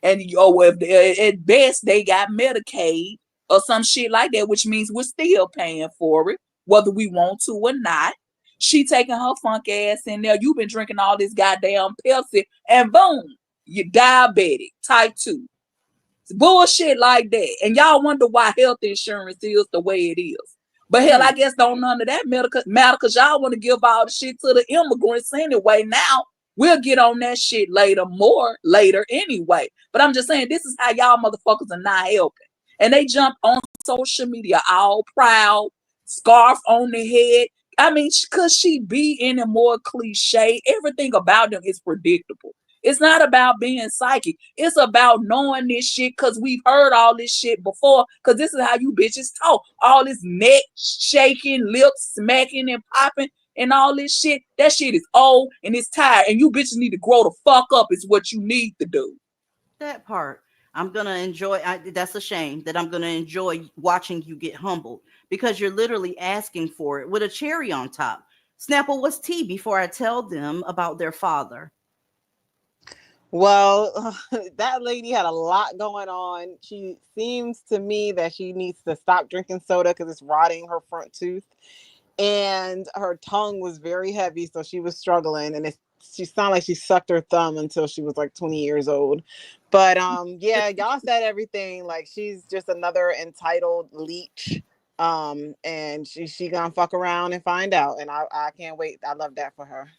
And if at best they got Medicaid or some shit like that, which means we're still paying for it, whether we want to or not. She taking her funk ass in there. You've been drinking all this goddamn Pepsi, and boom, you're diabetic, type 2. It's bullshit like that. And y'all wonder why health insurance is the way it is. But hell, I guess don't none of that matter because y'all want to give all the shit to the immigrants anyway. Now, we'll get on that shit more later anyway. But I'm just saying, this is how y'all motherfuckers are not helping. And they jump on social media all proud, scarf on the head. I mean, could she be any more cliche? Everything about them is predictable. It's not about being psychic. It's about knowing this shit because we've heard all this shit before because this is how you bitches talk. All this neck shaking, lips smacking and popping and all this shit. That shit is old and it's tired. And you bitches need to grow the fuck up is what you need to do. That part. I'm going to enjoy. That's a shame that I'm going to enjoy watching you get humbled because you're literally asking for it with a cherry on top. Snapple, what's tea before I tell them about their father? Well, that lady had a lot going on. She seems to me that she needs to stop drinking soda because it's rotting her front tooth. And her tongue was very heavy, so she was struggling. And she sounded like she sucked her thumb until she was like 20 years old. But yeah, y'all said everything. Like she's just another entitled leech. And she gonna fuck around and find out. And I can't wait. I love that for her.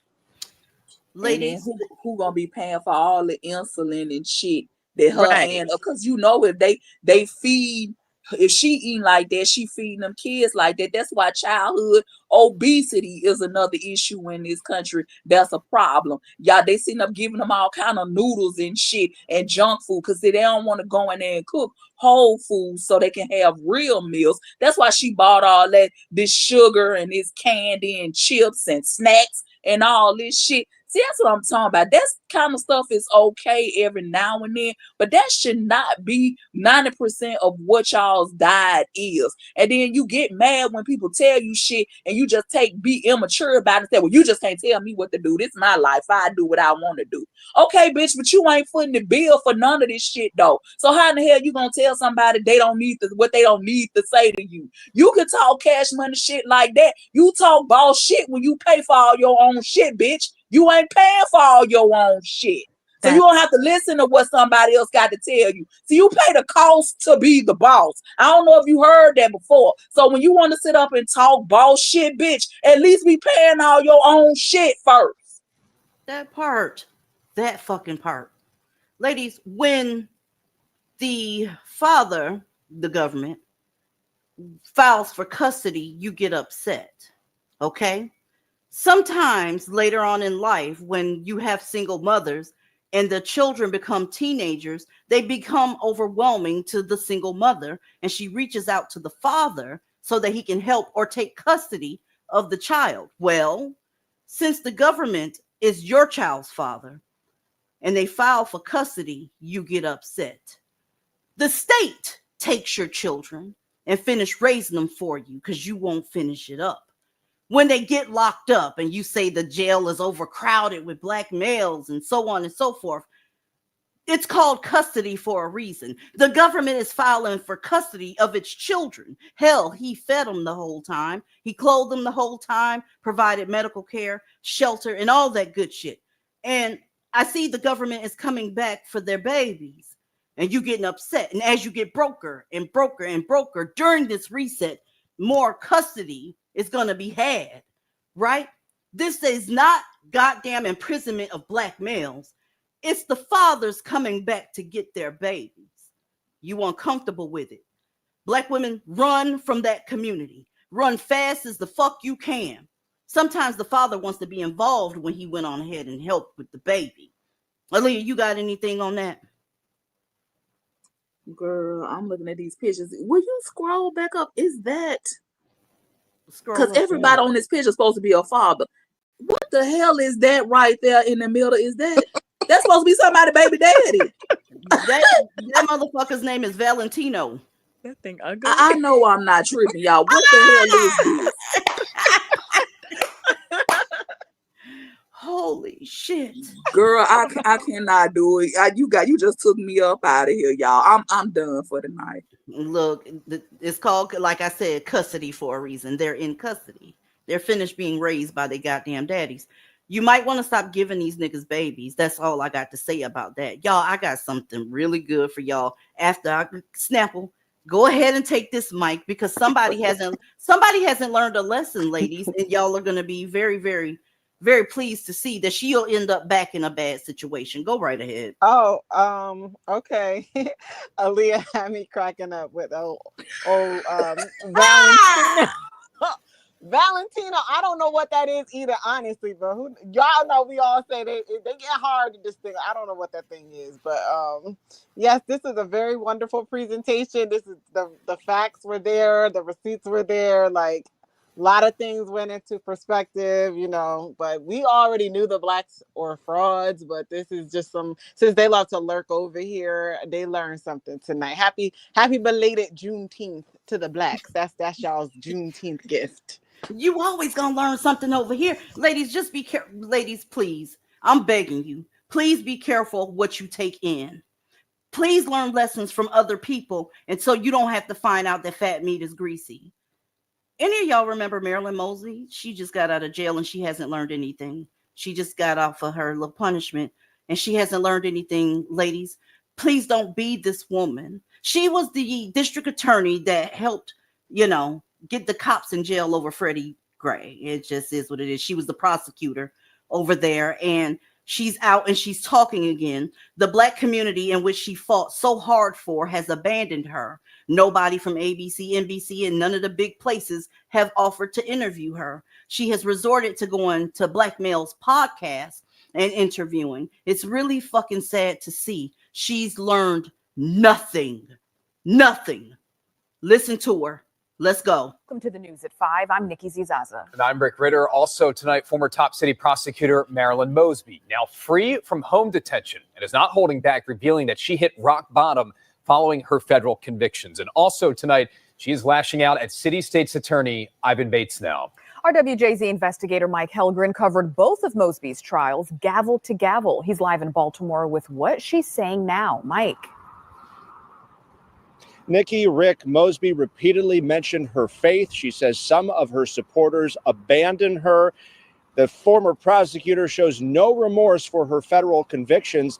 Ladies, who gonna be paying for all the insulin and shit that her and because if they feed if she eating like that, she feeding them kids like that. That's why childhood obesity is another issue in this country. That's a problem. Y'all, they sitting up giving them all kind of noodles and shit and junk food because they don't want to go in there and cook whole food so they can have real meals. That's why she bought all this sugar and this candy and chips and snacks and all this shit. See, that's what I'm talking about. That kind of stuff is okay every now and then, but that should not be 90% of what y'all's diet is. And then you get mad when people tell you shit and you just be immature about it and say, well, you just can't tell me what to do. This is my life. I do what I want to do. Okay, bitch, but you ain't footing the bill for none of this shit, though. So how in the hell you gonna tell somebody what they don't need to say to you? You can talk cash money shit like that. You talk ball shit when you pay for all your own shit, bitch. You ain't paying for all your own shit. So you don't have to listen to what somebody else got to tell you. So you pay the cost to be the boss. I don't know if you heard that before. So when you want to sit up and talk boss shit, bitch, at least be paying all your own shit first. That fucking part. Ladies, when the father, the government, files for custody, you get upset. Okay? Sometimes later on in life, when you have single mothers and the children become teenagers, they become overwhelming to the single mother, and she reaches out to the father so that he can help or take custody of the child. Well, since the government is your child's father and they file for custody, you get upset. The state takes your children and finish raising them for you because you won't finish it up. When they get locked up and you say the jail is overcrowded with black males and so on and so forth, it's called custody for a reason. The government is filing for custody of its children. Hell, he fed them the whole time. He clothed them the whole time, provided medical care, shelter, and all that good shit. And I see the government is coming back for their babies and you getting upset. And as you get broker and broker and broker during this reset, more custody is going to be had, right? This is not goddamn imprisonment of black males. It's the fathers coming back to get their babies. You uncomfortable with it. Black women, run from that community. Run fast as the fuck you can. Sometimes the father wants to be involved when he went on ahead and helped with the baby. Aaliyah, you got anything on that? Girl, I'm looking at these pictures. Will you scroll back up? Is that... Because everybody on this picture is supposed to be a father. What the hell is that right there in the middle? Is that that's supposed to be somebody's baby daddy? that motherfucker's name is Valentino. That thing ugly. I know I'm not tripping, y'all. What the hell is this? Holy shit, girl! I cannot do it. You just took me up out of here, y'all. I'm done for the night. Look, it's called, like I said, custody for a reason. They're in custody. They're finished being raised by their goddamn daddies. You might want to stop giving these niggas babies. That's all I got to say about that. Y'all, I got something really good for y'all. After I Snapple, go ahead and take this mic because somebody hasn't learned a lesson, ladies, and y'all are going to be very, very, very pleased to see that she'll end up back in a bad situation. Go right ahead. Oh, okay. Aaliyah had me cracking up with Valentina. Valentina, I don't know what that is either, honestly, but y'all know we all say they get hard to distinguish. I don't know what that thing is, but yes, this is a very wonderful presentation. This is the facts were there, the receipts were there, like a lot of things went into perspective, but we already knew the blacks were frauds, but this is just since they love to lurk over here, they learned something tonight. Happy belated Juneteenth to the blacks. That's y'all's Juneteenth gift. You always gonna learn something over here. Ladies, just be careful. Ladies, please, I'm begging you, please be careful what you take in. Please learn lessons from other people, and so you don't have to find out that fat meat is greasy. Any of y'all remember Marilyn Mosby? She just got out of jail and she hasn't learned anything. She just got off of her little punishment and she hasn't learned anything. Ladies, please don't be this woman. She was the district attorney that helped, get the cops in jail over Freddie Gray. It just is what it is. She was the prosecutor over there and she's out and she's talking again. The black community in which she fought so hard for has abandoned her. Nobody from ABC, NBC, and none of the big places have offered to interview her. She has resorted to going to black males' podcasts and interviewing. It's really fucking sad to see. She's learned nothing. Nothing. Listen to her. Let's go. Welcome to the news at 5. I'm Nikki Zizaza. And I'm Rick Ritter. Also tonight, former top city prosecutor Marilyn Mosby, now free from home detention and is not holding back, revealing that she hit rock bottom following her federal convictions. And also tonight, she is lashing out at city state's attorney Ivan Bates now. Our WJZ investigator Mike Helgren covered both of Mosby's trials, gavel to gavel. He's live in Baltimore with what she's saying now. Mike. Nikki, Rick, Mosby repeatedly mentioned her faith. She says some of her supporters abandoned her. The former prosecutor shows no remorse for her federal convictions.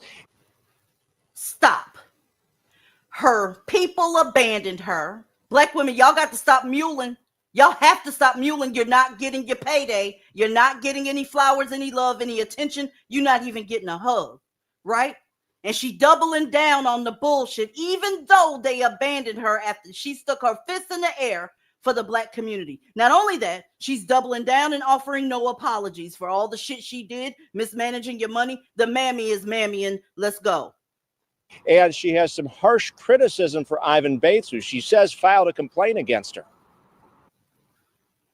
Stop. Her people abandoned her. Black women, y'all got to stop muling. Y'all have to stop muling. You're not getting your payday. You're not getting any flowers, any love, any attention. You're not even getting a hug, right? And she doubling down on the bullshit, even though they abandoned her after she stuck her fist in the air for the black community. Not only that, she's doubling down and offering no apologies for all the shit she did, mismanaging your money. The mammy is mammying. Let's go. And she has some harsh criticism for Ivan Bates, who she says filed a complaint against her.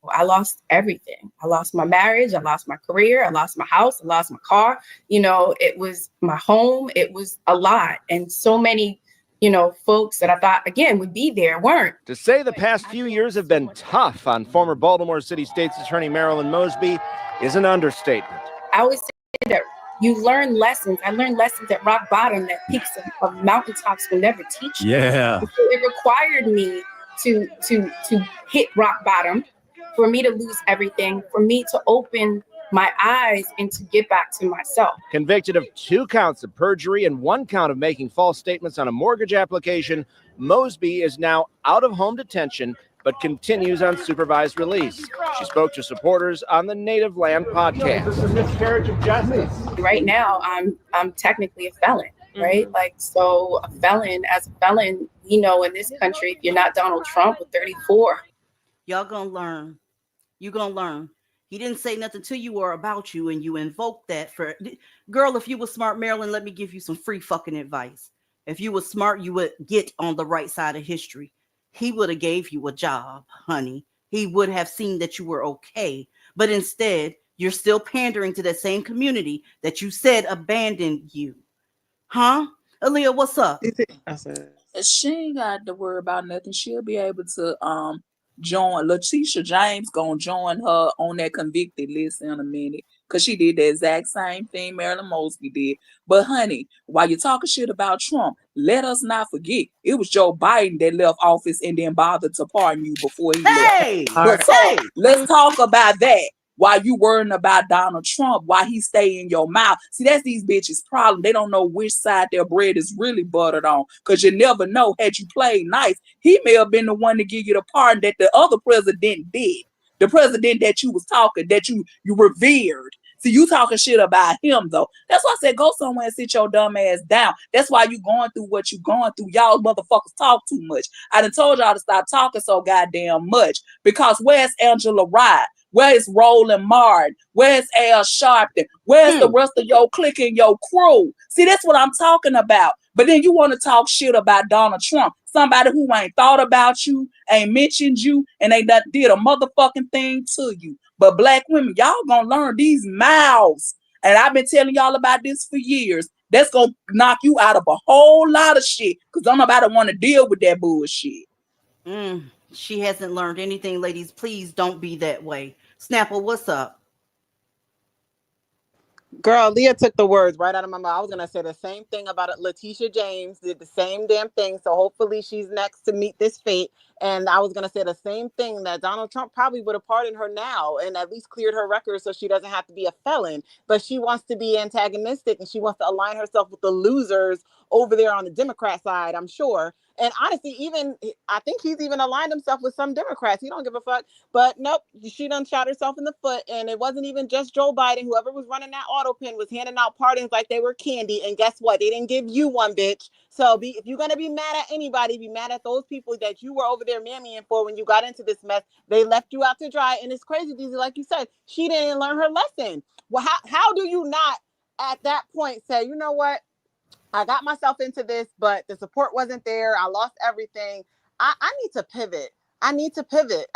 I lost everything. I lost my marriage. I lost my career. I lost my house. I lost my car. You know, it was my home. It was a lot. And so many, you know, folks that I thought, again, would be there weren't. To say the past few years have been tough on former Baltimore City State's Attorney Marilyn Mosby is an understatement. I always say that you learn lessons. I learned lessons at rock bottom that peaks of mountaintops will never teach you. Yeah. So it required me to hit rock bottom, for me to lose everything, for me to open my eyes and to get back to myself. Convicted of 2 counts of perjury and 1 count of making false statements on a mortgage application, Mosby is now out of home detention, but continues on supervised release. She spoke to supporters on the Native Land podcast. This is a miscarriage of justice. Right now, I'm technically a felon, right? Like, so a felon, as a felon, you know, in this country, if you're not Donald Trump with 34. Y'all gonna learn. You gonna learn. He didn't say nothing to you or about you, and you invoked that for girl. If you were smart, Marilyn, let me give you some free fucking advice. If you were smart, you would get on the right side of history. He would have gave you a job, honey. He would have seen that you were okay. But instead, you're still pandering to that same community that you said abandoned you. Huh? Aaliyah, what's up? She ain't got to worry about nothing. She'll be able to join. Letitia James gonna join her on that convicted list in a minute, because she did the exact same thing Marilyn Mosby did. But honey, while you're talking shit about Trump, let us not forget it was Joe Biden that left office and then bothered to pardon you before he left. But so let's talk about that. While you worrying about Donald Trump, why he stay in your mouth. See, that's these bitches' problem. They don't know which side their bread is really buttered on. Because you never know. Had you played nice, he may have been the one to give you the pardon that the other president did. The president that you was talking, that you revered. See, you talking shit about him, though. That's why I said go somewhere and sit your dumb ass down. That's why you going through what you going through. Y'all motherfuckers talk too much. I done told y'all to stop talking so goddamn much. Because where's Angela Rye? Where's Roland Martin? Where's Al Sharpton? Where's the rest of your clique and your crew? See, that's what I'm talking about. But then you want to talk shit about Donald Trump, somebody who ain't thought about you, ain't mentioned you, and ain't did a motherfucking thing to you. But black women, y'all gonna learn these mouths. And I've been telling y'all about this for years. That's gonna knock you out of a whole lot of shit, because don't nobody want to deal with that bullshit. She hasn't learned anything, ladies. Please don't be that way. Snapple, what's up? Girl, Leah took the words right out of my mouth. I was going to say the same thing about it. Letitia James did the same damn thing. So hopefully she's next to meet this fate. And I was going to say the same thing, that Donald Trump probably would have pardoned her now and at least cleared her record so she doesn't have to be a felon. But she wants to be antagonistic and she wants to align herself with the losers over there on the Democrat side, I'm sure. And honestly, even I think he's even aligned himself with some Democrats. He don't give a fuck. But nope, she done shot herself in the foot. And it wasn't even just Joe Biden. Whoever was running that auto pen was handing out pardons like they were candy. And guess what? They didn't give you one, bitch. So if you're gonna be mad at anybody, be mad at those people that you were over there mammying for when you got into this mess. They left you out to dry. And it's crazy, DZ, like you said, she didn't learn her lesson. Well, how do you not at that point say, you know what? I got myself into this, but the support wasn't there. I lost everything. I need to pivot. I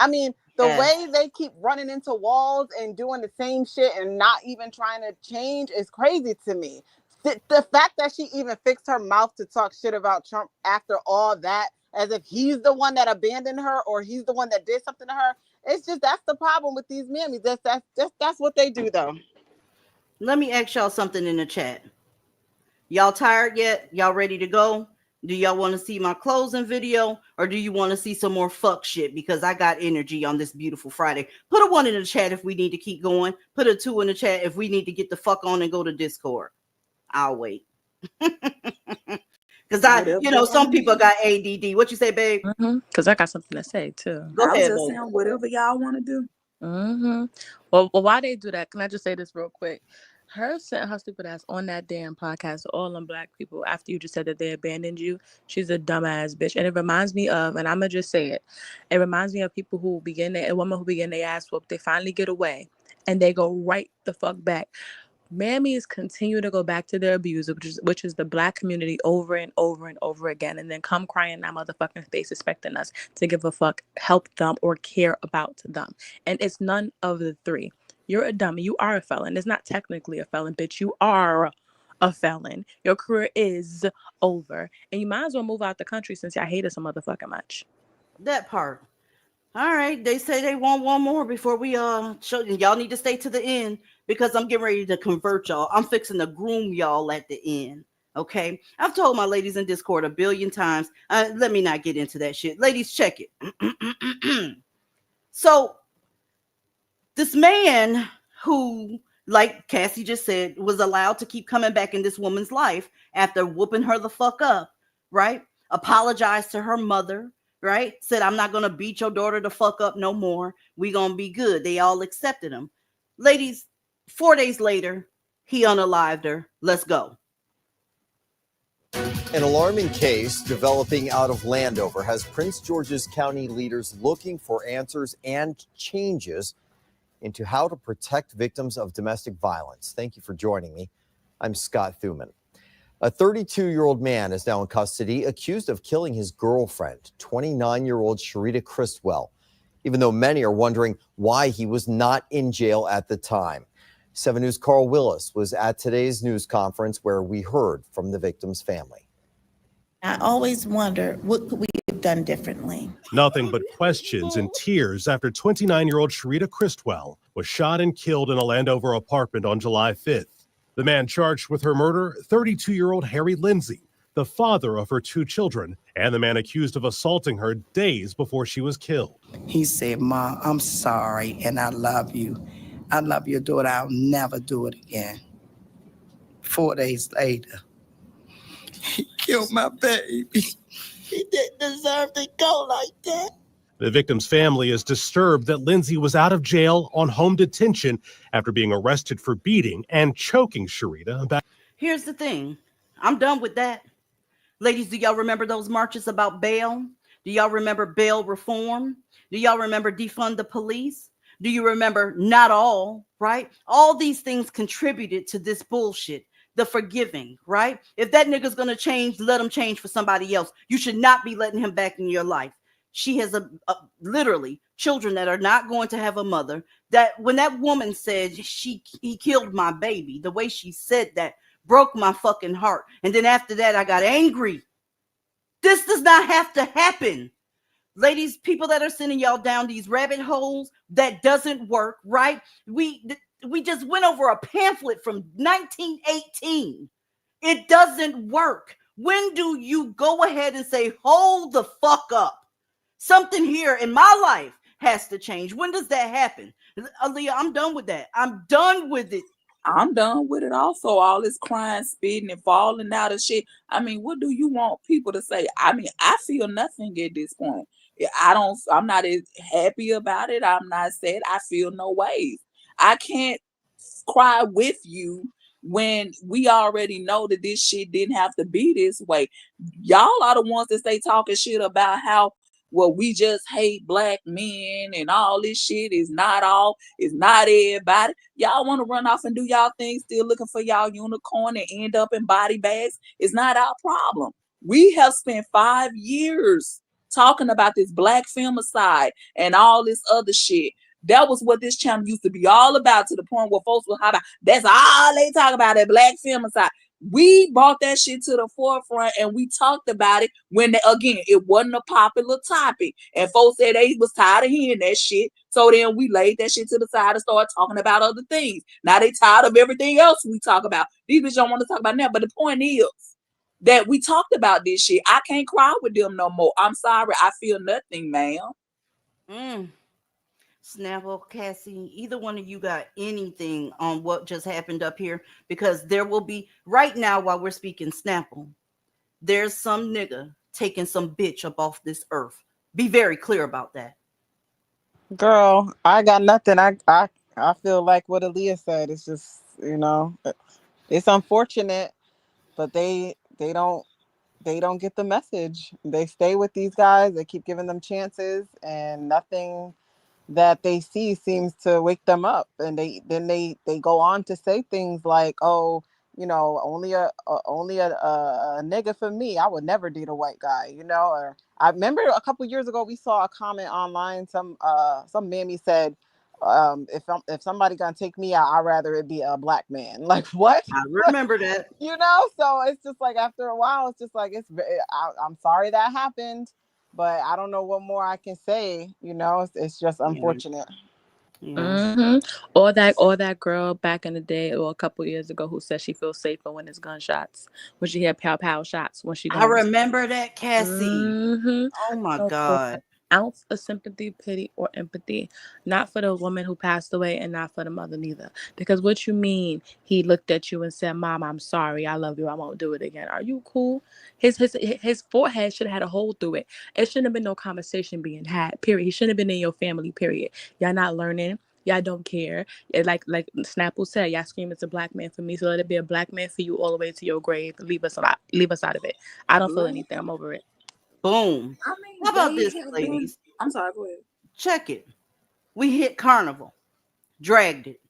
mean, the way they keep running into walls and doing the same shit and not even trying to change is crazy to me. The fact that she even fixed her mouth to talk shit about Trump after all that, as if he's the one that abandoned her or he's the one that did something to her. It's just, that's the problem with these mammies. That's what they do, though. Let me ask y'all something in the chat. Y'all tired yet? Y'all ready to go? Do y'all want to see my closing video, or do you want to see some more fuck shit? Because I got energy on this beautiful Friday. Put a 1 in the chat if we need to keep going. Put a 2 in the chat if we need to get the fuck on and go to Discord. I'll wait. Because some people got ADD. What you say, babe? Because I got something to say too. Go ahead, just saying, whatever y'all want to do. Well, why they do that? Can I just say this real quick? Her sent her stupid ass on that damn podcast to all them black people after you just said that they abandoned you. She's a dumbass bitch. And it reminds me of, and I'm going to just say it, it reminds me of people who begin, a woman who begin their ass whoop, they finally get away and they go right the fuck back. Mammies continue to go back to their abuser, which is the black community over and over and over again, and then come crying in that motherfucking face expecting us to give a fuck, help them, or care about them. And it's none of the three. You're a dummy. You are a felon. It's not technically a felon, bitch. You are a felon. Your career is over. And you might as well move out the country since y'all hate us so motherfucking much. That part. All right. They say they want one more before we show you. Y'all need to stay to the end because I'm getting ready to convert y'all. I'm fixing to groom y'all at the end. Okay. I've told my ladies in Discord 1 billion times. Let me not get into that shit. Ladies, check it. So this man who, like Cassie just said, was allowed to keep coming back in this woman's life after whooping her the fuck up, right? Apologized to her mother, right? Said, I'm not going to beat your daughter the fuck up no more. We going to be good. They all accepted him. Ladies, 4 days later, he unalived her. Let's go. An alarming case developing out of Landover has Prince George's County leaders looking for answers and changes into how to protect victims of domestic violence. Thank you for joining me. I'm Scott Thuman. A 32-year-old man is now in custody, accused of killing his girlfriend, 29-year-old Sharita Christwell, even though many are wondering why he was not in jail at the time. 7 News' Carl Willis was at today's news conference where we heard from the victim's family. I always wonder, what could we have done differently? Nothing but questions and tears after 29-year-old Sharita Christwell was shot and killed in a Landover apartment on July 5th. The man charged with her murder, 32-year-old Harry Lindsay, the father of her 2 children, and the man accused of assaulting her days before she was killed. He said, "Ma, I'm sorry, and I love you. I love your daughter. I'll never do it again." 4 days later, he killed my baby. He didn't deserve to go like that. The victim's family is disturbed that Lindsay was out of jail on home detention after being arrested for beating and choking Sharita. Here's the thing. I'm done with that. Ladies, do y'all remember those marches about bail? Do y'all remember bail reform? Do y'all remember defund the police? Do you remember not all, right? All these things contributed to this bullshit. The forgiving, right? If that nigga's going to change, let him change for somebody else. You should not be letting him back in your life. She has literally children that are not going to have a mother. That when that woman said he killed my baby, the way she said that broke my fucking heart. And then after that, I got angry. This does not have to happen. Ladies, people that are sending y'all down these rabbit holes, that doesn't work, right? We just went over a pamphlet from 1918. It doesn't work. When do you go ahead and say, hold the fuck up? Something here in my life has to change. When does that happen? Aaliyah, I'm done with that. I'm done with it. I'm done with it also. All this crying, spitting, and falling out of shit. I mean, what do you want people to say? I mean, I feel nothing at this point. I'm not as happy about it. I'm not sad. I feel no ways. I can't cry with you when we already know that this shit didn't have to be this way. Y'all are the ones that stay talking shit about how, well, we just hate black men and all this shit is not everybody. Y'all want to run off and do y'all thing, still looking for y'all unicorn and end up in body bags. It's not our problem. We have spent 5 years talking about this black femicide and all this other shit. That was what this channel used to be all about, to the point where folks were about, that's all they talk about, that black femicide. We brought that shit to the forefront and we talked about it when, again, it wasn't a popular topic. And folks said they was tired of hearing that shit. So then we laid that shit to the side and started talking about other things. Now they tired of everything else we talk about. These bitches don't want to talk about that. But the point is that we talked about this shit. I can't cry with them no more. I'm sorry. I feel nothing, ma'am. Snapple, Cassie, either one of you got anything on what just happened up here? Because there will be, right now while we're speaking, Snapple, there's some nigga taking some bitch up off this earth. Be very clear about that. Girl, I got nothing. I feel like what Aaliyah said. It's just, it's unfortunate, but they don't get the message. They stay with these guys. They keep giving them chances, and nothing that they see seems to wake them up. And they go on to say things like, oh, only a nigga for me. I would never date a white guy, or I remember a couple years ago we saw a comment online. Some mammy said, if somebody gonna take me out, I'd rather it be a black man. Like, what? I remember that. So it's just like, after a while, it's just like, I'm sorry that happened, but I don't know what more I can say. It's just unfortunate. Mm-hmm. Or that girl back in the day, or a couple years ago, who said she feels safer when it's gunshots, when she had pow pow shots, when she. I remember that, Cassie. Mm-hmm. Oh my So God. Ounce of sympathy, pity, or empathy, not for the woman who passed away, and not for the mother neither. Because what you mean? He looked at you and said, "Mom, I'm sorry. I love you. I won't do it again." Are you cool? His forehead should have had a hole through it. It shouldn't have been no conversation being had. Period. He shouldn't have been in your family. Period. Y'all not learning. Y'all don't care. Like Snapple said, y'all scream it's a black man for me, so let it be a black man for you all the way to your grave. Leave us out of it. I don't feel anything. I'm over it. Boom. I mean, how about this, ladies? I'm sorry, go ahead. Check it. We hit Carnival, dragged it.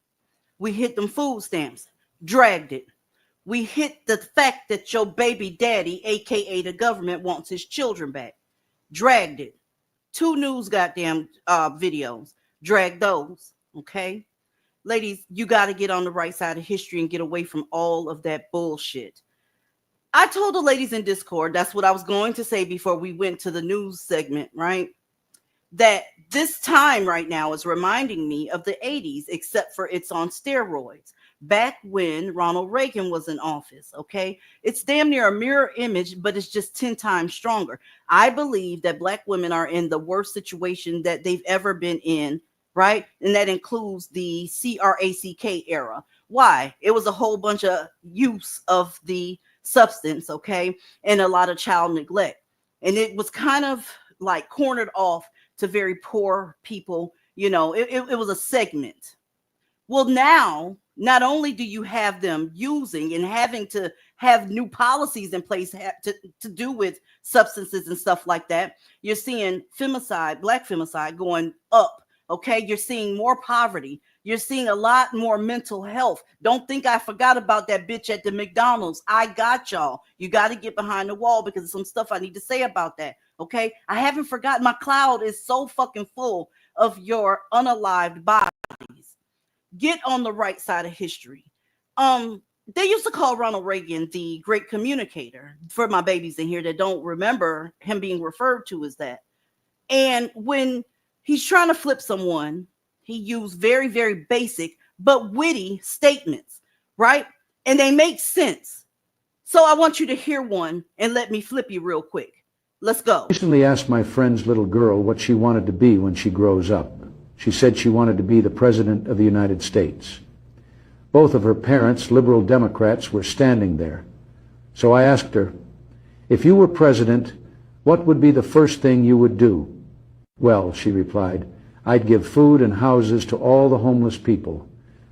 We hit them food stamps, dragged it. We hit the fact that your baby daddy, aka the government, wants his children back, dragged it. 2 news goddamn videos, dragged those. Okay, ladies, you got to get on the right side of history and get away from all of that bullshit. I told the ladies in Discord, that's what I was going to say before we went to the news segment, right? That this time right now is reminding me of the 80s, except for it's on steroids. Back when Ronald Reagan was in office, okay? It's damn near a mirror image, but it's just 10 times stronger. I believe that Black women are in the worst situation that they've ever been in, right? And that includes the CRACK era. Why? It was a whole bunch of use of the substance, okay, and a lot of child neglect, and it was kind of like cornered off to very poor people. It was a segment. Well, now not only do you have them using and having to have new policies in place to do with substances and stuff like that, you're seeing femicide, Black femicide going up. Okay, you're seeing more poverty. You're seeing a lot more mental health. Don't think I forgot about that bitch at the McDonald's. I got y'all. You got to get behind the wall because there's some stuff I need to say about that. Okay, I haven't forgotten. My cloud is so fucking full of your unalived bodies. Get on the right side of history. They used to call Ronald Reagan the great communicator. For my babies in here that don't remember him being referred to as that. And when he's trying to flip someone, he used very, very basic but witty statements, right? And they make sense. So I want you to hear one and let me flip you real quick. Let's go. I recently asked my friend's little girl what she wanted to be when she grows up. She said she wanted to be the President of the United States. Both of her parents, liberal Democrats, were standing there. So I asked her, "If you were president, what would be the first thing you would do?" "Well," she replied, "I'd give food and houses to all the homeless people."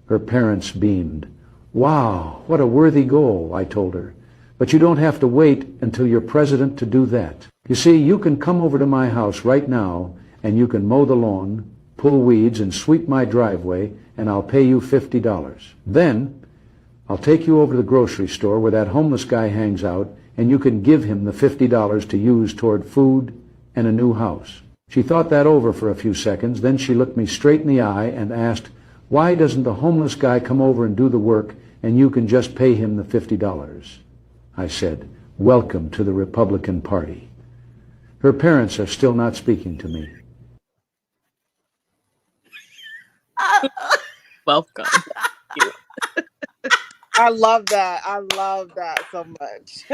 Her parents beamed. "Wow, what a worthy goal," I told her. "But you don't have to wait until you're president to do that. You see, you can come over to my house right now, and you can mow the lawn, pull weeds, and sweep my driveway, and I'll pay you $50. Then, I'll take you over to the grocery store where that homeless guy hangs out, and you can give him the $50 to use toward food and a new house." She thought that over for a few seconds, then she looked me straight in the eye and asked, "Why doesn't the homeless guy come over and do the work, and you can just pay him the $50? I said, "Welcome to the Republican Party." Her parents are still not speaking to me. Welcome. I love that. I love that so much.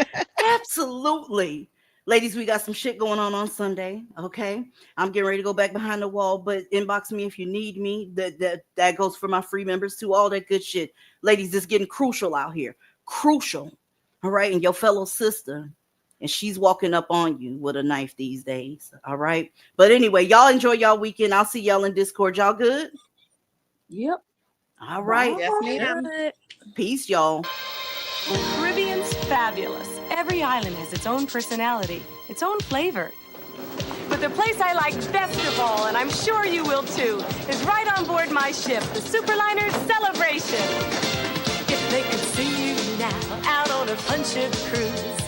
Absolutely. Ladies, we got some shit going on Sunday. Okay. I'm getting ready to go back behind the wall, but inbox me if you need me. That goes for my free members too. All that good shit. Ladies, it's getting crucial out here. Crucial. All right. And your fellow sister, and she's walking up on you with a knife these days. All right. But anyway, y'all enjoy y'all weekend. I'll see y'all in Discord. Y'all good? Yep. All right. Yes, ma'am. Peace, y'all. Caribbean's fabulous. Every island has its own personality, its own flavor. But the place I like best of all, and I'm sure you will too, is right on board my ship, the Superliner Celebration. If they could see you now out on a fun ship cruise,